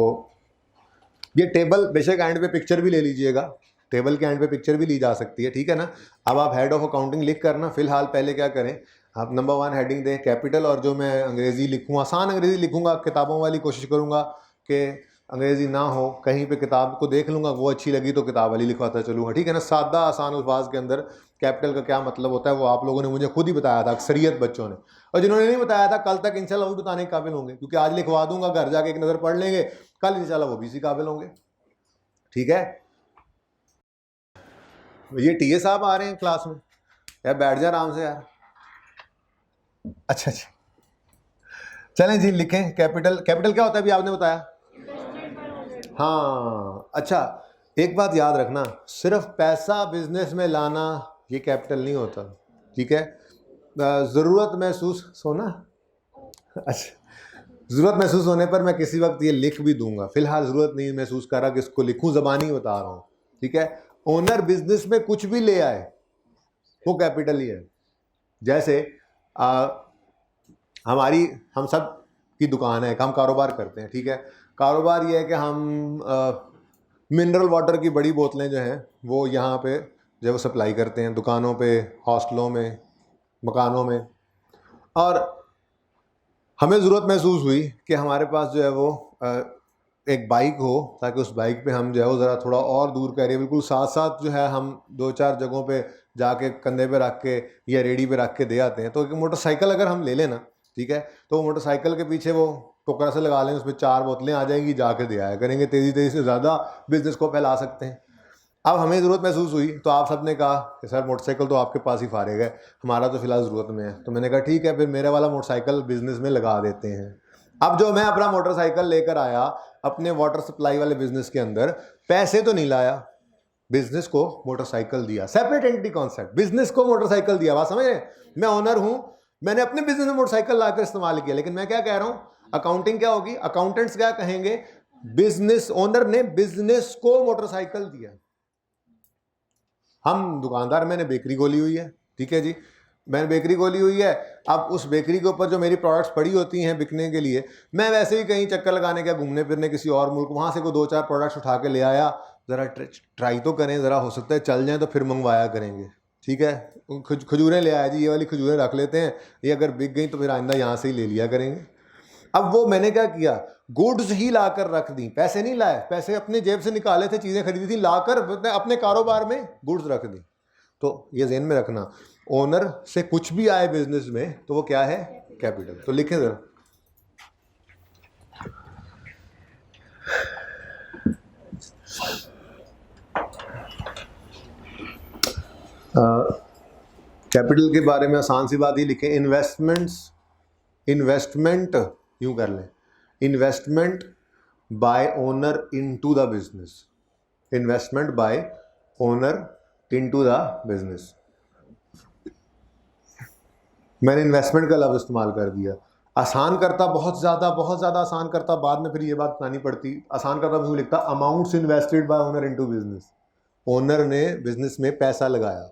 ये टेबल बेशक एंड पे पिक्चर भी ले लीजिएगा, टेबल के एंड पे पिक्चर भी ली जा सकती है, ठीक है ना। अब आप हेड ऑफ अकाउंटिंग लिख करना। फिलहाल पहले क्या करें, आप नंबर 1 हेडिंग दें कैपिटल, और जो मैं अंग्रेज़ी लिखूँ आसान अंग्रेज़ी लिखूँगा, किताबों वाली कोशिश करूँगा कि अंग्रेज़ी ना हो। कहीं पे किताब को देख लूँगा, वो अच्छी लगी तो किताब वाली लिखवाता चलूँगा, ठीक है ना। सादा आसान अल्फाज के अंदर कैपिटल का क्या मतलब होता है वो आप लोगों ने मुझे खुद ही बताया था, अक्सरियत बच्चों ने। और जिन्होंने नहीं बताया था कल तक इंशाल्लाह वो बताने के काबिल होंगे, क्योंकि आज लिखवा दूंगा, घर जाके एक नज़र पढ़ लेंगे, कल इंशाल्लाह वो भी इसी काबिल होंगे, ठीक है, ये टीए साहब आ रहे हैं क्लास में, यार बैठ जा आराम से यार। अच्छा अच्छा, चलें जी, लिखें कैपिटल। कैपिटल क्या होता है अभी आपने बताया? हाँ अच्छा, एक बात याद रखना, सिर्फ पैसा बिजनेस में लाना ये कैपिटल नहीं होता, ठीक है। ज़रूरत महसूस सोना अच्छा, ज़रूरत महसूस होने पर मैं किसी वक्त ये लिख भी दूंगा, फिलहाल ज़रूरत नहीं महसूस कर रहा कि इसको लिखूं, ज़बानी बता रहा हूँ, ठीक है। ओनर बिजनेस में कुछ भी ले आए वो कैपिटल ही है। जैसे हम सब की दुकान है, हम कारोबार करते हैं, ठीक है। कारोबार ये है कि हम मिनरल वाटर की बड़ी बोतलें जो हैं वो यहाँ पे जो है वो सप्लाई करते हैं दुकानों पे, हॉस्टलों में, मकानों में। और हमें ज़रूरत महसूस हुई कि हमारे पास जो है वो एक बाइक हो, ताकि उस बाइक पे हम जो है वो ज़रा थोड़ा और दूर करें, बिल्कुल साथ साथ जो है हम 2-4 जगहों पे जाके कंधे पे रख के या रेडी पे रख के दे आते हैं। तो एक मोटरसाइकिल अगर हम ले लें ना, ठीक है, तो मोटरसाइकिल के पीछे वो टोकरा से लगा लें, उसमें 4 बोतलें आ जाएंगी, जाके दे आया करेंगे, तेज़ी तेज़ी से ज़्यादा बिजनेस को फैला सकते हैं। अब हमें ज़रूरत महसूस हुई तो आप सब ने कहा कि सर मोटरसाइकिल तो आपके पास ही फारेग है, हमारा तो फिलहाल ज़रूरत में है। तो मैंने कहा ठीक है, फिर मेरे वाला मोटरसाइकिल बिजनेस में लगा देते हैं। अब जो मैं अपना मोटरसाइकिल लेकर आया अपने वाटर सप्लाई वाले बिजनेस के अंदर, पैसे तो नहीं लाया, बिजनेस को मोटरसाइकिल दिया। सेपरेट एंटिटी कॉन्सेप्ट, बिजनेस को मोटरसाइकिल दिया, बात समझ रहे? मैं ओनर हूं, मैंने अपने बिजनेस में मोटरसाइकिल लाकर इस्तेमाल किया, लेकिन मैं क्या कह रहा हूं, अकाउंटिंग क्या होगी, अकाउंटेंट्स क्या कहेंगे, बिजनेस ओनर ने बिजनेस को मोटरसाइकिल दिया। हम दुकानदार, मैंने बेकरी खोली हुई है, ठीक है जी, मैंने बेकरी खोली हुई है। अब उस बेकरी के ऊपर जो मेरी प्रोडक्ट्स पड़ी होती हैं बिकने के लिए, मैं वैसे ही कहीं चक्कर लगाने गया, घूमने फिरने किसी और मुल्क, वहाँ से कोई 2-4 प्रोडक्ट्स उठा के ले आया, ज़रा ट्राई तो करें, ज़रा हो सकता है चल जाए तो फिर मंगवाया करेंगे, ठीक है। खजूरें ले आया जी, ये वाली खजूरें रख लेते हैं, ये अगर बिक गई तो फिर आइंदा यहाँ से ही ले लिया करेंगे। अब वो मैंने क्या किया, गुड्स ही लाकर रख दी, पैसे नहीं लाए, पैसे अपने जेब से निकाले थे, चीज़ें खरीदी थी, लाकर अपने कारोबार में गुड्स रख दी। तो ये ज़हन में रखना, ओनर से कुछ भी आए बिजनेस में तो वो क्या है, कैपिटल। तो लिखें जरा, कैपिटल के बारे में आसान सी बात ही लिखें, इन्वेस्टमेंट यूं कर लें, investment by owner into the business, investment by owner into the business. मैंने इन्वेस्टमेंट का लफ्ज़ इस्तेमाल कर दिया, आसान करता बहुत ज़्यादा आसान करता, बाद में फिर ये बात बतानी पड़ती, आसान करता मैं लिखता amounts invested bye owner into business, owner ने बिजनेस में पैसा लगाया।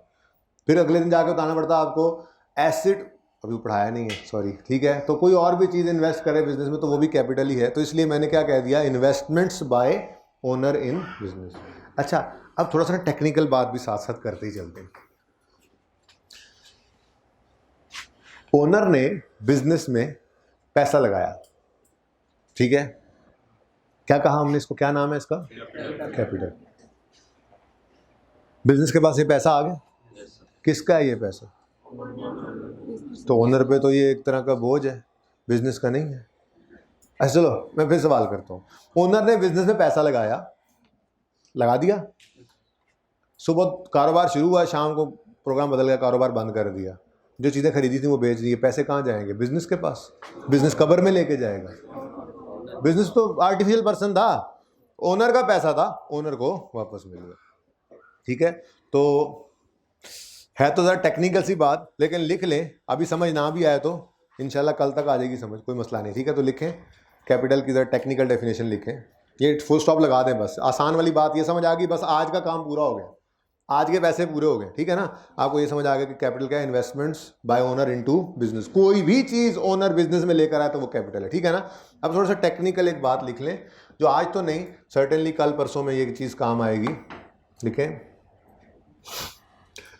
फिर अगले दिन जाकर बताना पड़ता आपको एसेट, अभी पढ़ाया नहीं है सॉरी, ठीक है। तो कोई और भी चीज़ इन्वेस्ट करे बिजनेस में तो वो भी कैपिटल ही है, तो इसलिए मैंने क्या कह दिया, investments bye owner in business. अच्छा, अब थोड़ा सा टेक्निकल बात भी साथ साथ करते ही चलते हैं। ओनर ने बिजनेस में पैसा लगाया, ठीक है, क्या कहा हमने इसको, क्या नाम है इसका, कैपिटल। बिजनेस के पास ये पैसा आ गया, किसका है ये पैसा, तो ओनर पे तो ये एक तरह का बोझ है, बिजनेस का नहीं है। अच्छा चलो मैं फिर सवाल करता हूँ, ओनर ने बिजनेस में पैसा लगाया, लगा दिया, सुबह कारोबार शुरू हुआ, शाम को प्रोग्राम बदल गया, कारोबार बंद कर दिया, जो चीज़ें खरीदी थी वो बेच दी, पैसे कहाँ जाएंगे, बिजनेस के पास, बिजनेस कब्र में लेके जाएगा। बिजनेस तो आर्टिफिशियल पर्सन था, ओनर का पैसा था, ओनर को वापस मिल गया, ठीक है। तो है तो ज़रा टेक्निकल सी बात, लेकिन लिख लें, अभी समझ ना भी आए तो इंशाल्लाह कल तक आ जाएगी समझ, कोई मसला नहीं, ठीक है। तो लिखें कैपिटल की ज़रा टेक्निकल डेफिनेशन लिखें, ये फुल स्टॉप लगा दें, बस आसान वाली बात ये समझ आ गई, बस आज का काम पूरा हो गया, आज के पैसे पूरे हो गए, ठीक है ना। आपको ये समझ आ गया कि कैपिटल क्या है, investments bye owner into business, कोई भी चीज़ ओनर बिजनेस में लेकर आए तो वो कैपिटल है, ठीक है ना। अब थोड़ा सा टेक्निकल एक बात लिख लें, जो आज तो नहीं, सर्टेनली कल परसों में ये चीज़ काम आएगी, लिखें,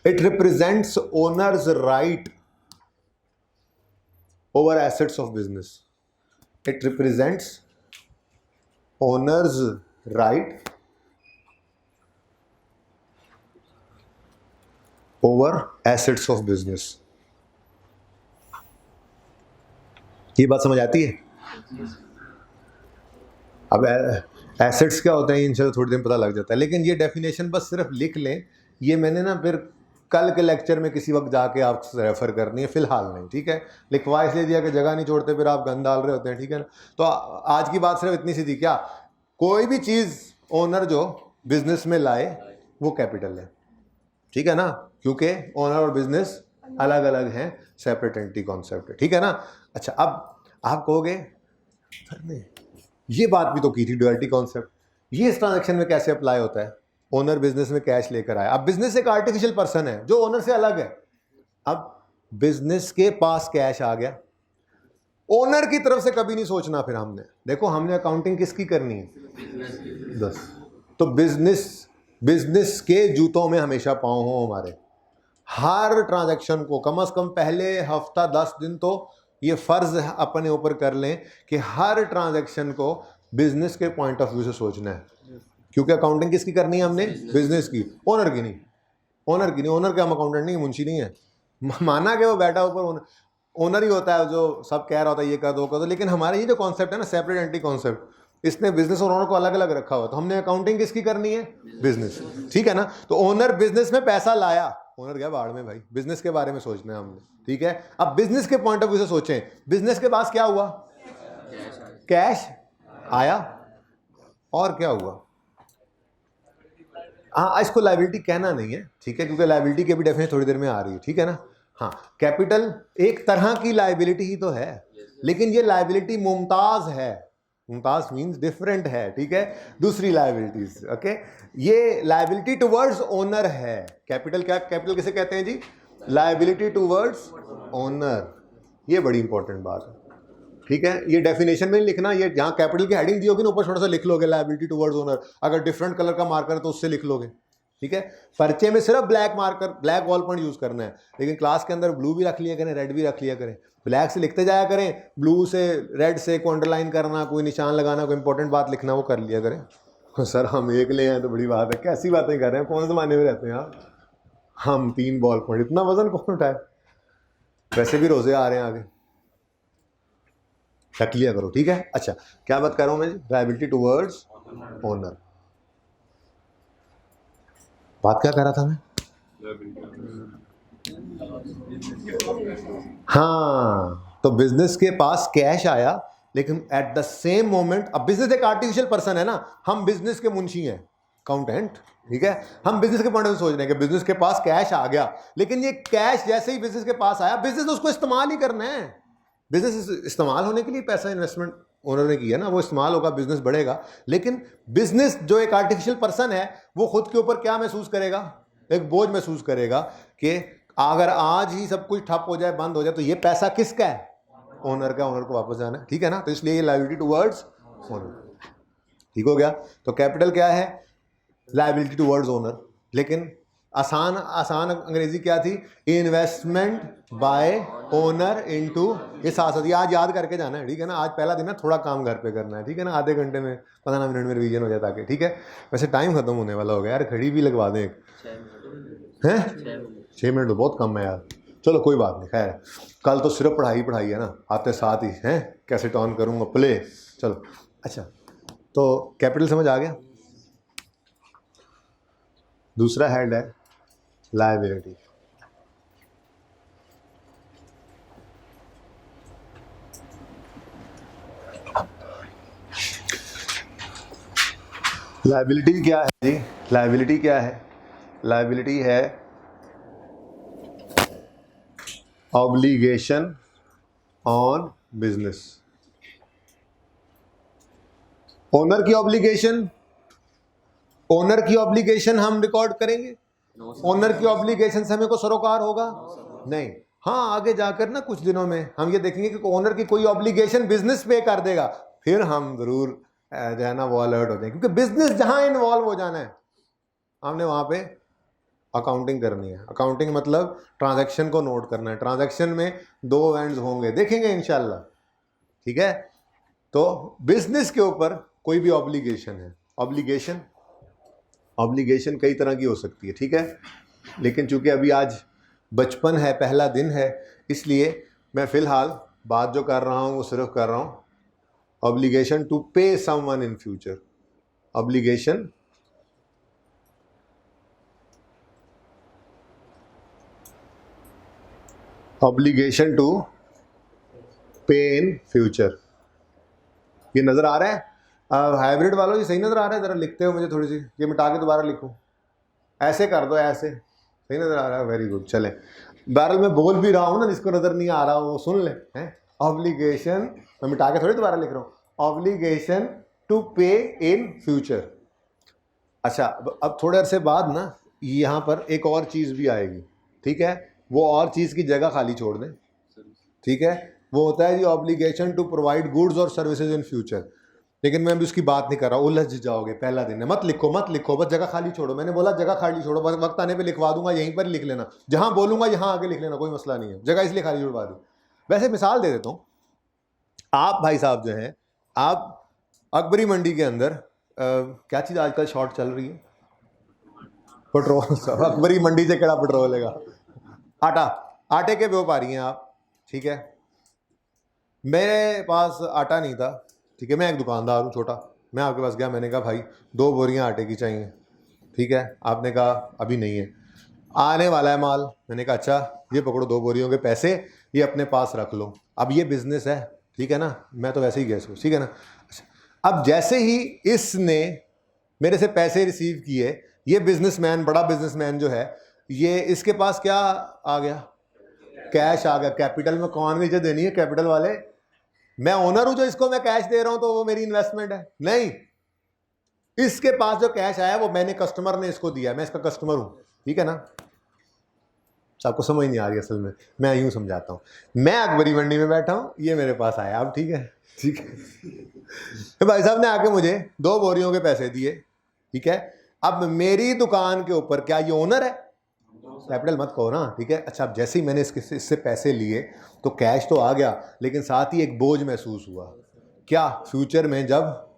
it represents owners right over assets of business, it represents owners right over assets of business. ये बात समझ आती है? अब एसेट्स क्या होते हैं इंशाल्लाह थोड़ी देर में पता लग जाता है, लेकिन ये डेफिनेशन बस सिर्फ लिख लें। ये मैंने ना फिर कल के लेक्चर में किसी वक्त जाके आप रेफर करनी है, फिलहाल नहीं, ठीक है। लिखवा इसलिए दिया कि जगह नहीं छोड़ते, फिर आप गंद डाल रहे होते हैं, ठीक है ना। तो आज की बात सिर्फ इतनी सी थी, क्या कोई भी चीज़ ओनर जो बिजनेस में लाए वो कैपिटल है, ठीक है ना, क्योंकि ओनर और बिजनेस अलग अलग हैं, सेपरेट एंटिटी कॉन्सेप्ट है, ठीक है ना। अच्छा, अब आप कहोगे सर ने ये बात भी तो की थी, ड्यूअलिटी कॉन्सेप्ट, ये इस ट्रांजैक्शन में कैसे अप्लाई होता है? ओनर बिजनेस में कैश लेकर आया, अब बिजनेस एक आर्टिफिशियल पर्सन है जो ओनर से अलग है। अब बिजनेस के पास कैश आ गया, ओनर की तरफ से कभी नहीं सोचना। फिर हमने देखो, हमने अकाउंटिंग किसकी करनी है? बस। तो बिजनेस के जूतों में हमेशा पाँव हो हमारे। हर ट्रांजैक्शन को कम से कम पहले हफ्ता 10 दिन तो ये फर्ज अपने ऊपर कर लें कि हर ट्रांजैक्शन को बिजनेस के पॉइंट ऑफ व्यू से सोचना है, क्योंकि अकाउंटिंग किसकी करनी है हमने? बिजनेस की, ओनर की नहीं। ओनर का हम अकाउंटेंट नहीं, मुंशी नहीं है। माना कि वो बैठा ऊपर ओनर ही होता है जो सब कह रहा होता है ये कर दो, लेकिन हमारे ये जो कॉन्सेप्ट है ना, सेपरेट एंटिटी कॉन्सेप्ट, इसने बिजनेस और ओनर को अलग अलग रखा हुआ। तो हमने अकाउंटिंग किसकी करनी है? बिजनेस, ठीक है ना। तो ओनर बिजनेस में पैसा लाया, ओनर गया बाढ़ में भाई, बिजनेस के बारे में सोचना है हमने, ठीक है। अब बिजनेस के पॉइंट ऑफ व्यू से सोचें, बिजनेस के पास क्या हुआ? कैश आया, और क्या हुआ? हाँ, इसको लायबिलिटी कहना नहीं है, ठीक है, क्योंकि लायबिलिटी की भी डेफिनेशन थोड़ी देर में आ रही है, ठीक है ना। हाँ, कैपिटल एक तरह की लायबिलिटी ही तो है, लेकिन ये लायबिलिटी मुमताज है। मुमताज मीन्स डिफरेंट है, ठीक है, दूसरी लायबिलिटीज, ओके। ये लायबिलिटी टुवर्ड्स ओनर है। कैपिटल क्या, कैपिटल किसे कहते हैं जी? Liability towards owner. ये बड़ी इंपॉर्टेंट बात है, ठीक है। ये डेफिनेशन में नहीं लिखना, ये जहाँ कैपिटल की हेडिंग दी होगी ना, ऊपर छोटा सा लिख लोगे लायबिलिटी टुवर्ड्स ओनर। अगर डिफरेंट कलर का मार्कर है तो उससे लिख लोगे, ठीक है। पर्चे में सिर्फ black marker, black ball point use करना है, लेकिन क्लास के अंदर ब्लू भी रख लिया करें, रेड भी रख लिया करें, ब्लैक से लिखते जाया करें, ब्लू से रेड से कोई अंडरलाइन करना, कोई निशान लगाना, कोई इंपॉर्टेंट बात लिखना, वो कर लिया करें। सर हम एक ले हैं तो बड़ी बात है, कैसी बातें कर रहे हैं, कौन से जमाने में रहते हैं आप? हम 3 बॉल पॉइंट, इतना वजन कौन उठाए? वैसे भी रोजे आ रहे हैं आगे, रख लिया करो, ठीक है। अच्छा, क्या बात कर रहा हूं मैं? Liability towards owner. बात क्या कर रहा था मैं? हाँ, तो बिजनेस के पास कैश आया, लेकिन एट द सेम मोमेंट, अब बिजनेस एक आर्टिफिशियल पर्सन है ना, हम बिजनेस के मुंशी हैं, अकाउंटेंट, ठीक है। हम बिजनेस के पॉइंट ऑफ व्यू सोच रहे हैं कि बिजनेस के पास कैश आ गया, लेकिन ये कैश जैसे ही बिजनेस के पास आया, बिजनेस उसको इस्तेमाल ही करना है। बिजनेस इस्तेमाल होने के लिए पैसा इन्वेस्टमेंट ओनर ने किया ना, वो इस्तेमाल होगा, बिजनेस बढ़ेगा। लेकिन बिजनेस जो एक आर्टिफिशियल पर्सन है, वो खुद के ऊपर क्या महसूस करेगा? एक बोझ महसूस करेगा कि अगर आज ही सब कुछ ठप हो जाए, बंद हो जाए, तो ये पैसा किसका है? ओनर का, ओनर को वापस जाना है, ठीक है ना। तो इसलिए ये लायबिलिटी टुवर्ड्स ओनर, ठीक हो गया। तो कैपिटल क्या है? Liability towards owner. लेकिन आसान अंग्रेजी क्या थी? इन्वेस्टमेंट बाय ओनर इनटू, ये साथ साथ आज याद करके जाना है, ठीक है ना। आज पहला दिन है, थोड़ा काम घर पे करना है, ठीक है ना। आधे घंटे में 15 मिनट में रिवीजन हो जाता है, ठीक है। वैसे टाइम खत्म होने वाला हो गया यार, घड़ी भी लगवा दें एक, हैं? 6 मिनट तो बहुत कम है यार, चलो कोई बात नहीं, खैर कल तो सिर्फ पढ़ाई पढ़ाई है ना, आते साथ ही हैं कैसे टॉन करूँगा प्ले, चलो। अच्छा, तो कैपिटल समझ आ गया। दूसरा हेड है लायबिलिटी। लायबिलिटी क्या है जी? लायबिलिटी क्या है? लायबिलिटी है ऑब्लिगेशन ऑन बिजनेस। ओनर की ऑब्लिगेशन, ओनर की ऑब्लिगेशन हम रिकॉर्ड करेंगे? ओनर की ऑब्लिगेशन से हमें को सरोकार होगा? नहीं। हाँ, आगे जाकर ना कुछ दिनों में हम ये देखेंगे कि ओनर की कोई ऑब्लिगेशन बिजनेस पे कर देगा, फिर हम जरूर जो है ना वो अलर्ट हो जाएंगे, क्योंकि बिजनेस जहां इन्वॉल्व हो जाना है, हमने वहां पे अकाउंटिंग करनी है। अकाउंटिंग मतलब ट्रांजैक्शन को नोट करना है। ट्रांजैक्शन में 2 एंड्स होंगे, देखेंगे इंशाल्लाह, ठीक है। तो बिजनेस के ऊपर कोई भी ऑब्लिगेशन है, ऑब्लिगेशन कई तरह की हो सकती है, ठीक है। लेकिन चूंकि अभी आज बचपन है, पहला दिन है, इसलिए मैं फिलहाल बात जो कर रहा हूँ वो सिर्फ कर रहा हूँ obligation to pay someone in future. Obligation to pay in future. ये नजर आ रहा है हाइब्रिड वालों, ये सही नजर आ रहा है? जरा लिखते हो मुझे थोड़ी सी, ये मिटा के दोबारा लिखूं, ऐसे कर दो, ऐसे सही नजर आ रहा है? Very good. चले, बहरहाल मैं बोल भी रहा हूँ ना, जिसको नजर नहीं आ रहा वो सुन ले। हैं ऑब्लिगेशन, मैं मिटा के थोड़ी दोबारा लिख रहा हूँ, obligation to pay in future. अच्छा, अब थोड़े अरसे बाद ना यहाँ पर एक और चीज़ भी आएगी, ठीक है? वो और चीज़ की जगह खाली छोड़ दें, ठीक है? वो होता है जी ऑब्लिगेशन टू प्रोवाइड गुड्स और सर्विसेज इन फ्यूचर। लेकिन मैं अभी उसकी बात नहीं कर रहा, उलझ जाओगे, पहला दिन है, मत लिखो बस जगह खाली छोड़ो। मैंने बोला जगह खाली छोड़ो, वक्त आने पे लिखवा दूंगा, यहीं पर लिख लेना, जहां बोलूंगा यहां आगे लिख लेना, कोई मसला नहीं है, जगह इसलिए खाली छुड़वा दी। वैसे मिसाल दे देता हूँ, आप भाई साहब जो हैं, आप अकबरी मंडी के अंदर क्या चीज़ आजकल शॉर्ट चल रही है? पेट्रोल। अकबरी मंडी से केड़ा पेट्रोल लेगा? आटा, आटे के व्यापारी हैं आप, ठीक है? मेरे पास आटा नहीं था, ठीक है? मैं एक दुकानदार हूँ छोटा, मैं आपके पास गया, मैंने कहा भाई 2 बोरियां आटे की चाहिए, ठीक है? आपने कहा अभी नहीं है, आने वाला है माल। मैंने कहा अच्छा, ये पकड़ो 2 बोरियों के पैसे, ये अपने पास रख लो। अब ये बिजनेस है, ठीक है ना? मैं तो वैसे ही गैस हूँ, ठीक है ना? अच्छा, अब जैसे ही इसने मेरे से पैसे रिसीव किए, ये बिजनेसमैन, बड़ा बिजनेसमैन जो है, ये इसके पास क्या आ गया? कैश आ गया। कैपिटल में कौन मुझे देनी है? कैपिटल वाले। मैं ओनर हूं जो इसको मैं कैश दे रहा हूं, तो वो मेरी इन्वेस्टमेंट है? नहीं, इसके पास जो कैश आया वो मैंने, कस्टमर ने इसको दिया, मैं इसका कस्टमर हूं, ठीक है ना? आपको समझ नहीं आ रही असल में, मैं यूं समझाता हूं। मैं अकबरी मंडी में बैठा हूं, ये मेरे पास आया, अब ठीक है, ठीक है? तो भाई साहब ने आके मुझे 2 बोरियों के पैसे दिए, ठीक है? अब मेरी दुकान के ऊपर क्या ये ओनर है? कैपिटल मत कहो ना, ठीक है? अच्छा, अब जैसे ही मैंने इससे पैसे लिए तो कैश तो आ गया, लेकिन साथ ही एक बोझ महसूस हुआ। क्या? फ्यूचर में जब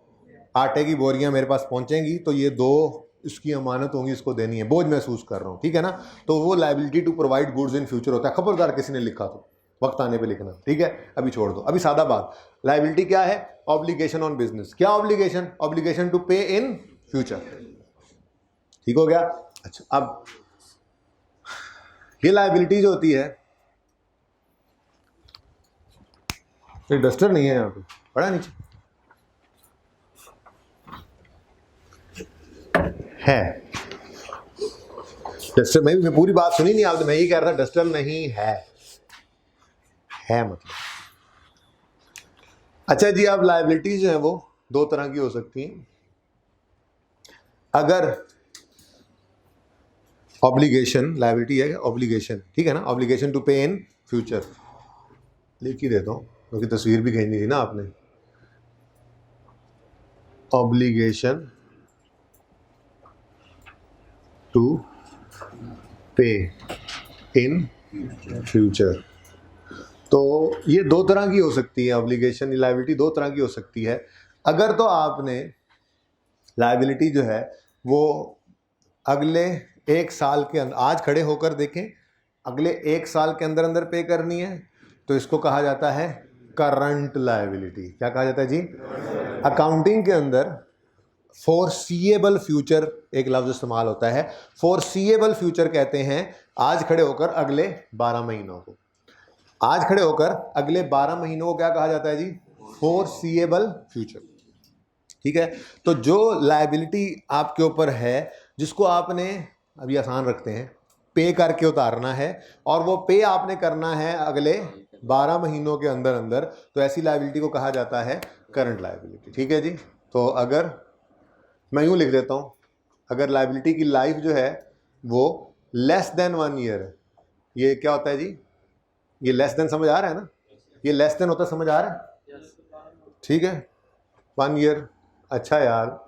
आटे की बोरियां मेरे पास पहुंचेंगी तो ये 2 इसकी अमानत होंगी, इसको देनी है, बोझ महसूस कर रहा हूँ, ठीक है ना? तो वो liability to provide goods in future होता है। खबरदार किसी ने लिखा तो वक्त आने पे लिखना, ठीक है? अभी छोड़ दो, अभी सादा बात। लायबिलिटी क्या है? Obligation on business. क्या obligation? Obligation to pay in future, ठीक हो गया? अच्छा, अब ये लायबिलिटी जो होती है, ये डस्टर नहीं है यहाँ पे, पड़ा नीचे है डस्टर। मैं पूरी बात सुनी नहीं आपने, मैं ये कह रहा था डस्टर नहीं है मतलब। अच्छा जी, अब लायबिलिटी जो है वो 2 तरह की हो सकती हैं। अगर ऑब्लिगेशन, लायबिलिटी है ऑब्लिगेशन, ठीक है ना? Obligation to pay in future, लिख ही देता हूँ क्योंकि तस्वीर भी खींचनी थी ना आपने। Obligation to pay in future, तो ये 2 तरह की हो सकती है ऑब्लिगेशन, लायबिलिटी 2 तरह की हो सकती है। अगर तो आपने लायबिलिटी जो है वो अगले 1 साल के अंदर, आज खड़े होकर देखें, अगले 1 साल के अंदर अंदर पे करनी है, तो इसको कहा जाता है करंट लायबिलिटी। क्या कहा जाता है जी? अकाउंटिंग के अंदर फोरसीएबल फ्यूचर एक लफ्ज इस्तेमाल होता है। फोरसीएबल फ्यूचर कहते हैं आज खड़े होकर अगले 12 महीनों को। आज खड़े होकर अगले 12 महीनों को क्या कहा जाता है जी? फोरसीएबल फ्यूचर, ठीक है? तो जो लायबिलिटी आपके ऊपर है, जिसको आपने, अभी आसान रखते हैं, पे करके उतारना है, और वो पे आपने करना है अगले 12 महीनों के अंदर अंदर, तो ऐसी लायबिलिटी को कहा जाता है करंट लायबिलिटी, ठीक है जी? तो अगर मैं यूं लिख देता हूं, अगर लायबिलिटी की लाइफ जो है वो लेस देन 1 ईयर है, ये क्या होता है जी? ये लेस देन समझ आ रहा है ना? ये लेस देन होता समझ आ रहा है? ठीक है, 1 ईयर। अच्छा यार,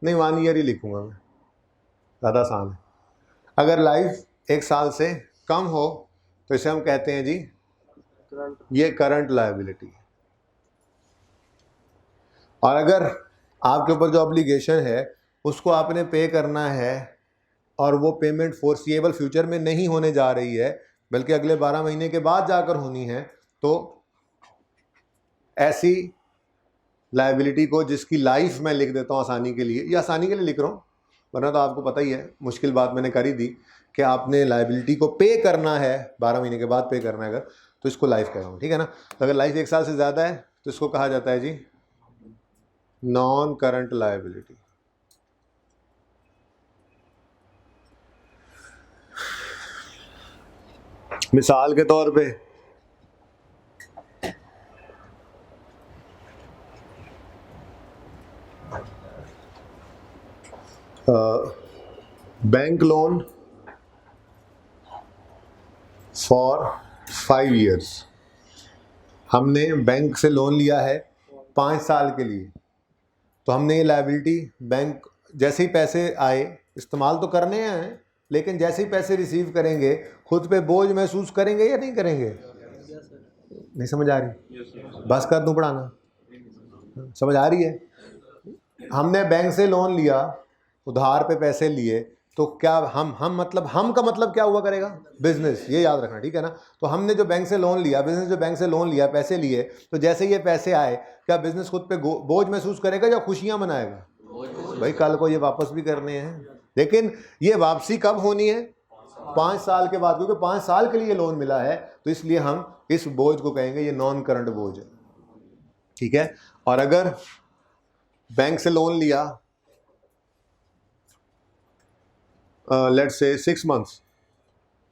नहीं 1 ईयर ही लिखूंगा मैं, ज़्यादा आसान है। अगर लाइफ 1 साल से कम हो तो इसे हम कहते हैं जी, ये करंट लायबिलिटी। और अगर आपके ऊपर जो ऑब्लिगेशन है उसको आपने पे करना है और वो पेमेंट फोरसीएबल फ्यूचर में नहीं होने जा रही है, बल्कि अगले 12 महीने के बाद जाकर होनी है, तो ऐसी लाइबिलिटी को जिसकी लाइफ मैं लिख देता हूँ आसानी के लिए, ये आसानी के लिए लिख रहा हूँ, वरना तो आपको पता ही है मुश्किल बात मैंने कर ही दी कि आपने लाइबिलिटी को पे करना है 12 महीने के बाद पे करना है अगर, तो इसको लाइफ कह रहा हूँ, ठीक है ना। तो अगर लाइफ 1 साल से ज़्यादा है तो इसको कहा जाता है जी नॉन करंट लाइबिलिटी। मिसाल के तौर पे बैंक लोन फॉर 5 years, हमने बैंक से लोन लिया है 5 साल के लिए, तो हमने ये लायबिलिटी बैंक जैसे ही पैसे आए इस्तेमाल तो करने हैं, लेकिन जैसे ही पैसे रिसीव करेंगे खुद पे बोझ महसूस करेंगे या नहीं करेंगे? नहीं समझ आ रही? बस कर दूं पढ़ाना, समझ आ रही है? हमने बैंक से लोन लिया, उधार पे पैसे लिए, तो क्या हम मतलब हम का मतलब क्या हुआ करेगा? बिजनेस, ये याद रखना, ठीक है ना। तो हमने जो बैंक से लोन लिया, बिजनेस जो बैंक से लोन लिया, पैसे लिए, तो जैसे ये पैसे आए क्या बिजनेस खुद पे बोझ महसूस करेगा या खुशियां मनाएगा? भाई कल को ये वापस भी करने हैं, लेकिन ये वापसी कब होनी है? 5 साल के बाद, क्योंकि 5 साल के लिए लोन मिला है, तो इसलिए हम इस बोझ को कहेंगे ये नॉन करंट बोझ है, ठीक है। और अगर बैंक से लोन लिया लेट्स से 6 months,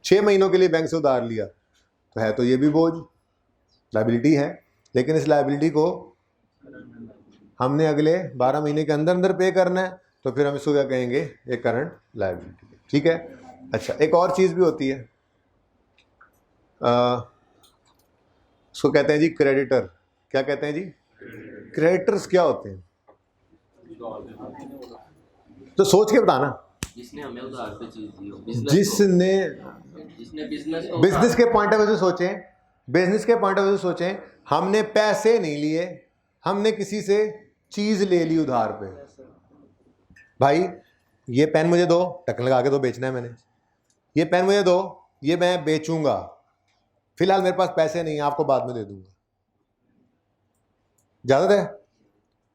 6 महीनों के लिए बैंक से उधार लिया, तो है तो ये भी बोझ, लायबिलिटी है, लेकिन इस लायबिलिटी को हमने अगले 12 महीने के अंदर अंदर पे करना है, तो फिर हम इसको क्या कहेंगे? ये करंट लायबिलिटी, ठीक है। अच्छा, एक और चीज़ भी होती है, उसको कहते हैं जी क्रेडिटर। क्या कहते हैं जी? क्रेडिटर्स क्या होते हैं? तो सोच के बताना। जिसने हमें उधार पे चीज दी हो, जिसने बिजनेस के पॉइंट ऑफ व्यू से सोचें, बिजनेस के पॉइंट ऑफ व्यू से सोचें, हमने पैसे नहीं लिए, हमने किसी से चीज ले ली उधार पे। भाई ये पेन मुझे दो, टकन लगा के दो, बेचना है मैंने। ये पेन मुझे दो, ये मैं बेचूंगा, फिलहाल मेरे पास पैसे नहीं है, आपको बाद में दे दूंगा, इजाजत है?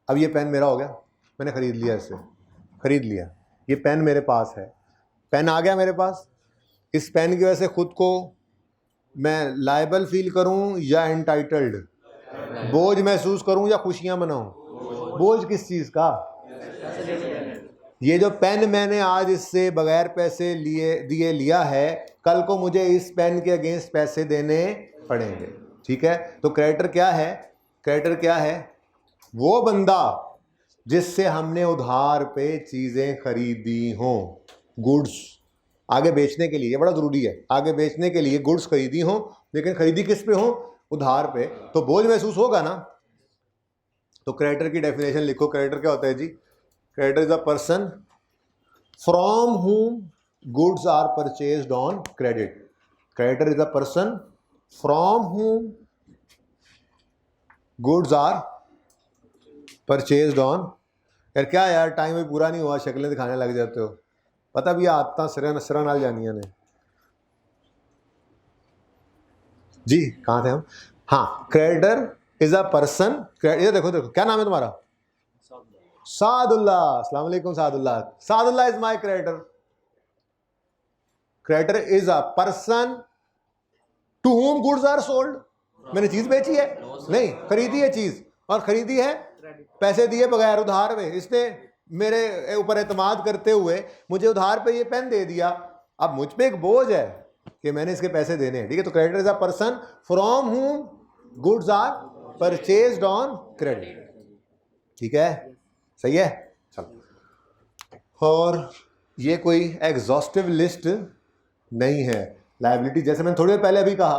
अब ये पेन मेरा हो गया, मैंने खरीद लिया, इससे खरीद लिया, ये पेन मेरे पास है, पेन आ गया मेरे पास। इस पेन की वजह से खुद को मैं लायबल फील करूं या एंटाइटल्ड? बोझ महसूस करूं या खुशियां मनाऊं? बोझ किस चीज का? ये जो पेन मैंने आज इससे बगैर पैसे दिए लिया है, कल को मुझे इस पेन के अगेंस्ट पैसे देने पड़ेंगे, ठीक है। तो क्रेडिटर क्या है? क्रेडिटर क्या है? वो बंदा जिससे हमने उधार पे चीजें खरीदी हों, गुड्स आगे बेचने के लिए, ये बड़ा जरूरी है, आगे बेचने के लिए गुड्स खरीदी हों, लेकिन खरीदी किस पे हो? उधार पे, तो बोझ महसूस होगा ना। तो क्रेडिटर की डेफिनेशन लिखो। क्रेडिटर क्या होता है जी? Creditor is a person from whom goods are purchased on credit. Creditor is a person from whom goods are purchased on. यार क्या यार, टाइम भी पूरा नहीं हुआ, शक्लें दिखाने लग जाते हो, पता भी आता सिरा नाल जानिया ने जी। कहाँ थे हम? हाँ, क्रेडिटर इज अ पर्सन, ये देखो क्या नाम है तुम्हारा? सादुल्ला। अस्सलाम वालेकुम Sadullah. Sadullah is my creditor. Creditor is a person to whom goods are sold. मैंने चीज बेची है? नहीं, खरीदी है चीज, और खरीदी है पैसे दिए बगैर, उधार में। इसने मेरे ऊपर एतमाद करते हुए मुझे उधार पे ये पेन दे दिया, अब मुझ पे एक बोझ है कि मैंने इसके पैसे देने हैं, ठीक है। तो creditor is a person from whom goods are purchased on credit, ठीक है, सही है। चलो, और ये कोई एग्जॉस्टिव लिस्ट नहीं है लायबिलिटी। जैसे मैंने थोड़ी देर पहले अभी कहा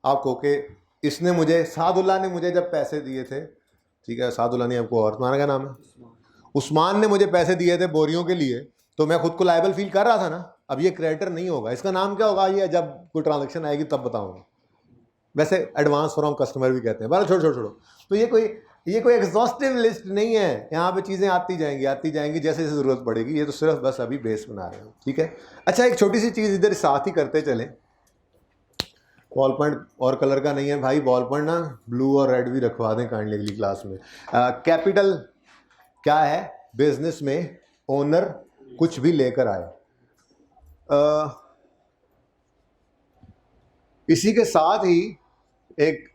आपको कि इसने मुझे, सादुल्ला ने मुझे जब पैसे दिए थे, ठीक है, सादुल्ला ने आपको, और तुम्हारा क्या नाम है? उस्मान ने मुझे पैसे दिए थे बोरियों के लिए, तो मैं खुद को लायबल फील कर रहा था ना। अब ये क्रेडिटर नहीं होगा, इसका नाम क्या होगा? ये जब कोई ट्रांजैक्शन आएगी तब बताऊंगा। वैसे एडवांस फ्रॉम कस्टमर भी कहते हैं, बड़ा छोड़ो। तो ये कोई एग्जॉस्टिव लिस्ट नहीं है, यहाँ पे चीज़ें आती जाएंगी जैसे जैसे ज़रूरत पड़ेगी। ये तो सिर्फ बस अभी बेस बना रहे हो, ठीक है। अच्छा, एक छोटी सी चीज़ इधर साथ ही करते चलें। बॉल पॉइंट और कलर का नहीं है भाई, बॉल पॉइंट ना ब्लू और रेड भी रखवा दें काइंडली अगली क्लास में। कैपिटल क्या है? बिजनेस में ओनर कुछ भी लेकर आए। इसी के साथ ही एक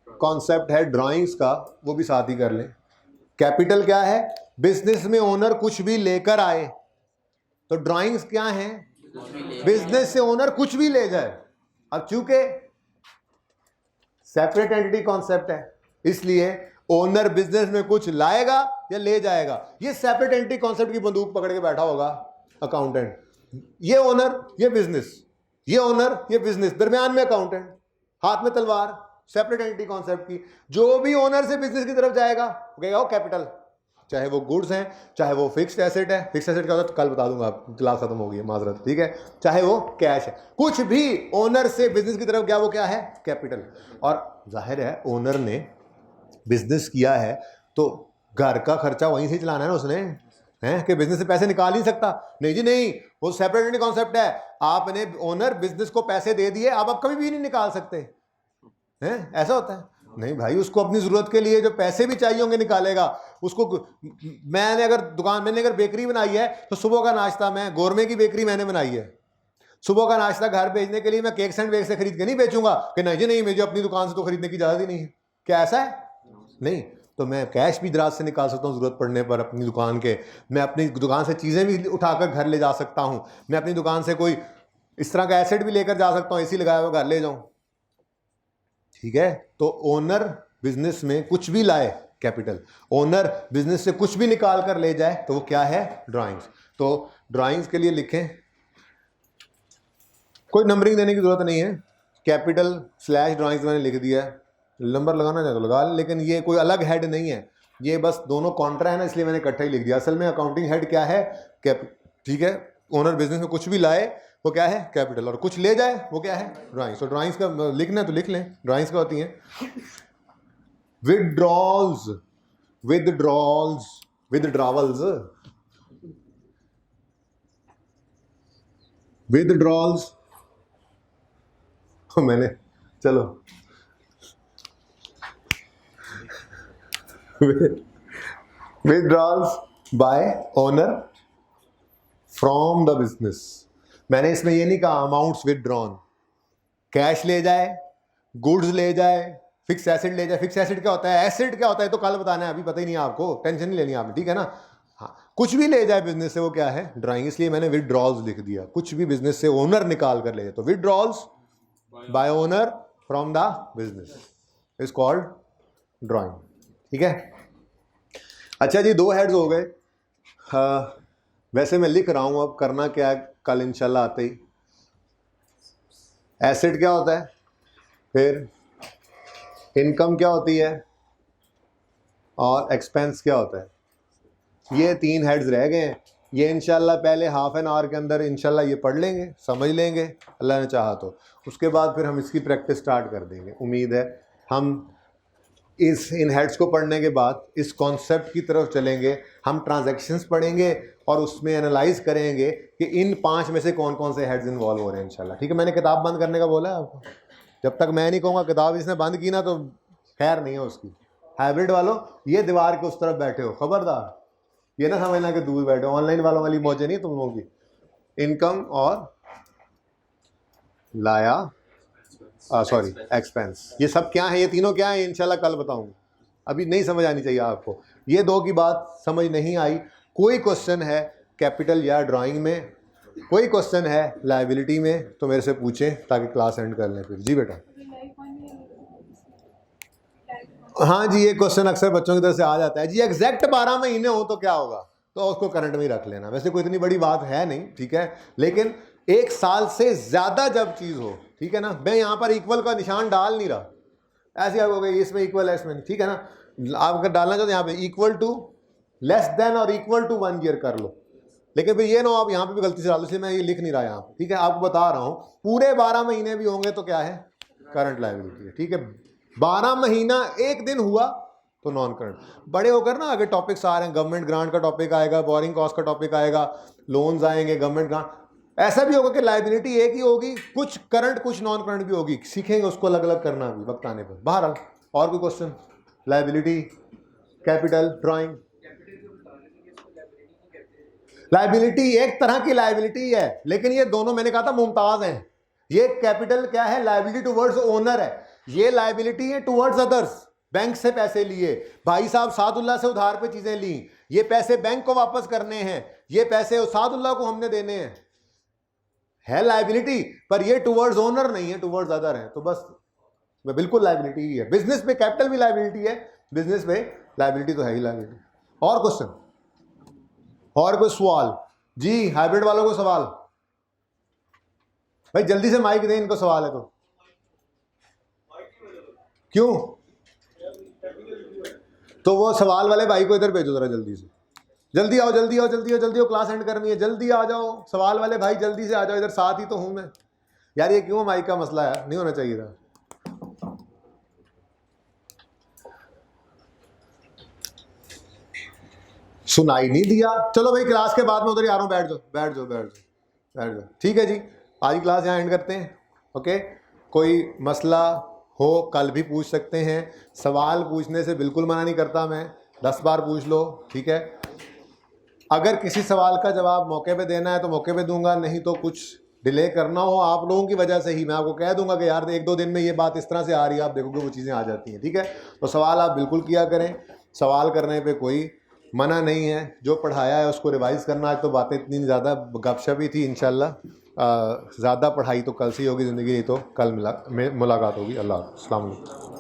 कॉन्सेप्ट है ड्राइंग्स का, वो भी साथ ही कर लें। कैपिटल क्या है? बिजनेस में ओनर कुछ भी लेकर आए। तो ड्राइंग्स क्या है? बिजनेस से ओनर कुछ भी ले जाए। अब चूंकि सेपरेट एंटिटी कॉन्सेप्ट है, इसलिए ओनर बिजनेस में कुछ लाएगा या ले जाएगा। ये सेपरेट एंटिटी कॉन्सेप्ट की बंदूक पकड़ के बैठा होगा अकाउंटेंट, ये ओनर ये बिजनेस, ये ओनर ये बिजनेस, दरमियान में अकाउंटेंट, हाथ में तलवार, सेपरेट एंटिटी कॉन्सेप्ट की। जो भी ओनर से बिजनेस की तरफ जाएगा वो कहेगा वो कैपिटल, चाहे वो गुड्स हैं, चाहे वो फिक्स्ड एसेट है। फिक्स्ड एसेट क्या होता है तो कल बता दूंगा, आप क्लास खत्म हो गई है माजरत, ठीक है। चाहे वो कैश है, कुछ भी ओनर से बिजनेस की तरफ गया वो क्या है? कैपिटल। और जाहिर है ओनर ने बिजनेस किया है तो घर का खर्चा वहीं से चलाना है ना उसने, हैं कि बिजनेस से पैसे निकाल ही सकता नहीं जी, नहीं, वो सेपरेट कॉन्सेप्ट है। आपने ओनर बिजनेस को पैसे दे दिए, आप कभी भी नहीं निकाल सकते हैं, ऐसा होता है नहीं भाई। उसको अपनी जरूरत के लिए जो पैसे भी चाहिए होंगे निकालेगा। उसको मैंने अगर बेकरी बनाई है तो सुबह का नाश्ता, मैं गोरमे की बेकरी मैंने बनाई है, सुबह का नाश्ता घर भेजने के लिए मैं केक सैंडविच से खरीद के नहीं बेचूंगा कि नहीं जी नहीं, मुझे अपनी दुकान से तो खरीदने की इजाजत ही नहीं है। क्या ऐसा है? नहीं। तो मैं कैश भी दराज से निकाल सकता हूँ जरूरत पड़ने पर अपनी दुकान के। मैं अपनी दुकान से चीज़ें भी उठाकर घर ले जा सकता हूँ। मैं अपनी दुकान से कोई इस तरह का एसेट भी लेकर जा सकता हूँ, एसी लगाया हुआ घर ले जाऊँ, ठीक है। तो ओनर बिजनेस में कुछ भी लाए, कैपिटल। ओनर बिजनेस से कुछ भी निकाल कर ले जाए तो वो क्या है? ड्राइंग्स। तो ड्राइंग्स के लिए लिखें, कोई नंबरिंग देने की जरूरत नहीं है, कैपिटल / ड्राइंग्स मैंने लिख दिया है। नंबर लगाना चाहे तो लगा लें, लेकिन ये कोई अलग हेड नहीं है, ये बस दोनों कॉन्ट्रा है ना, इसलिए मैंने इकट्ठा ही लिख दिया। असल में अकाउंटिंग हेड क्या है? ठीक है। ओनर बिजनेस में कुछ भी लाए वो क्या है? कैपिटल। और कुछ ले जाए वो क्या है? ड्राइंग्स। तो ड्राइंग्स का लिखना है तो लिख लें, ड्राइंग्स का होती हैं विदड्रॉल्स, विदड्रॉल्स, विदड्रॉवल्स, विदड्रॉल्स। मैंने चलो withdrawals by owner from the business. मैंने इसमें ये नहीं कहा अमाउंट्स विदड्रॉन, कैश ले जाए, गुड्स ले जाए, फिक्स एसेट ले जाए। फिक्स एसेट क्या होता है? एसेट क्या होता है तो कल बताना है, अभी पता ही नहीं है आपको, टेंशन नहीं लेनी आपने, ठीक है ना। हाँ, कुछ भी ले जाए बिजनेस से वो क्या है? ड्राइंग। इसलिए मैंने विदड्रॉल्स लिख दिया, कुछ भी बिजनेस से ओनर निकाल कर ले जाए। तो withdrawals by owner from the business is called drawing, ठीक है। अच्छा जी, 2 हेड्स हो गए। वैसे मैं लिख रहा हूं, अब करना क्या है कल इंशाल्लाह आते ही। एसेट क्या होता है, फिर इनकम क्या होती है, और एक्सपेंस क्या होता है। ये 3 हेड्स रह गए हैं। ये इंशाल्लाह पहले हाफ एन आवर के अंदर इंशाल्लाह ये पढ़ लेंगे, समझ लेंगे अल्लाह ने चाहा तो। उसके बाद फिर हम इसकी प्रैक्टिस स्टार्ट कर देंगे। उम्मीद है हम इन हेड्स को पढ़ने के बाद इस कॉन्सेप्ट की तरफ चलेंगे। हम ट्रांजैक्शंस पढ़ेंगे और उसमें एनालाइज करेंगे कि इन 5 में से कौन कौन से हेड्स इन्वॉल्व हो रहे हैं इंशाल्लाह, ठीक है। मैंने किताब बंद करने का बोला है आपको, जब तक मैं नहीं कहूँगा किताब इसने बंद की ना तो खैर नहीं है उसकी। हाइब्रिड वालों, ये दीवार के उस तरफ बैठे हो, खबरदार ये ना समझना कि दूर बैठे हो। ऑनलाइन वालों वाली मौजें नहीं तुम लोगों की। इनकम और लाया सॉरी एक्सपेंस, ये सब क्या है, ये तीनों क्या है इंशाल्लाह कल बताऊंगा, अभी नहीं समझ आनी चाहिए आपको। ये 2 की बात समझ नहीं आई, कोई क्वेश्चन है कैपिटल या ड्राइंग में, कोई क्वेश्चन है लायबिलिटी में तो मेरे से पूछें ताकि क्लास एंड कर लें फिर। जी बेटा। हाँ जी, ये क्वेश्चन अक्सर बच्चों की तरफ से आ जाता है जी, एग्जैक्ट 12 महीने हो तो क्या होगा, तो उसको करंट में ही रख लेना। वैसे कोई इतनी बड़ी बात है नहीं, ठीक है, लेकिन 1 साल से ज़्यादा जब चीज़ हो, ठीक है ना। मैं यहाँ पर इक्वल का निशान डाल नहीं रहा, ऐसे आप हो गई इसमें इक्वल है इसमें, ठीक है ना। आप अगर डालना चाहते हैं यहाँ पे इक्वल टू, लेस देन और इक्वल टू 1 ईयर कर लो, लेकिन फिर ये ना आप यहाँ पे भी गलती से डालो, इसलिए मैं ये लिख नहीं रहा यहाँ पे, ठीक है। आपको बता रहा हूँ पूरे 12 महीने भी होंगे तो क्या है? करंट लायबिलिटी है, ठीक है। 12 महीना 1 दिन हुआ तो नॉन करंट। बड़े होकर ना आगे टॉपिक्स आ रहे हैं, गवर्नमेंट ग्रांट का टॉपिक आएगा, बोरिंग कॉस्ट का टॉपिक आएगा, लोन्स आएंगे, गवर्नमेंट ग्रांट। ऐसा भी होगा कि लाइबिलिटी एक ही होगी, कुछ करंट कुछ नॉन करंट भी होगी, सीखेंगे उसको अलग अलग करना भी वक्त आने पर। बहरहाल और कोई question? Liability, capital, drawing. Liability एक तरह की लाइबिलिटी है, लेकिन ये दोनों मैंने कहा था मुमताज हैं। ये कैपिटल क्या है? लाइबिलिटी टुवर्ड्स ओनर है, ये लाइबिलिटी है टुवर्ड्स अदर्स। बैंक से पैसे लिए, भाई साहब सादुल्लाह से उधार पे चीजें ली, ये पैसे बैंक को वापस करने हैं, ये पैसे सादुल्लाह को हमने देने हैं, है लाइबिलिटी, पर ये टुवर्ड्स ओनर नहीं है, टुवर्ड्स अदर है। तो बस बिल्कुल लाइबिलिटी ही है। बिजनेस पे कैपिटल भी लाइबिलिटी है, बिजनेस पे लाइबिलिटी तो है ही लाइबिलिटी। और क्वेश्चन? और कोई सवाल? जी हाइब्रिड वालों को सवाल? भाई जल्दी से माइक दें, इनको सवाल है तो। क्यों? तो वो सवाल वाले भाई को इधर भेजो जरा जल्दी से। जल्दी आओ, जल्दी आओ, जल्दी आओ, जल्दी आओ, क्लास एंड करनी है, जल्दी आ जाओ। सवाल वाले भाई जल्दी से आ जाओ इधर, साथ ही तो हूं मैं यार। ये क्यों माइक का मसला है? नहीं होना चाहिए था। सुनाई नहीं दिया? चलो भाई क्लास के बाद में उधर ही आ रहा हूँ, बैठ जाओ, बैठ जाओ, बैठ जाओ, बैठ जाओ। ठीक है जी, आज की क्लास यहाँ एंड करते हैं। ओके, कोई मसला हो कल भी पूछ सकते हैं। सवाल पूछने से बिल्कुल मना नहीं करता मैं, 10 बार पूछ लो, ठीक है। अगर किसी सवाल का जवाब मौके पे देना है तो मौके पे दूंगा, नहीं तो कुछ डिले करना हो आप लोगों की वजह से ही मैं आपको कह दूंगा कि यार 1-2 दिन में ये बात इस तरह से आ रही है, आप देखोगे वो चीज़ें आ जाती हैं, ठीक है। तो सवाल आप बिल्कुल किया करें, सवाल करने पे कोई मना नहीं है। जो पढ़ाया है उसको रिवाइज करना। आज तो बातें इतनी ज़्यादा गपशप ही थी, इंशाल्लाह ज़्यादा पढ़ाई तो कल से ही होगी ज़िंदगी, तो कल मुलाकात होगी। अल्लाह हाफ़िज़, अस्सलाम वालेकुम।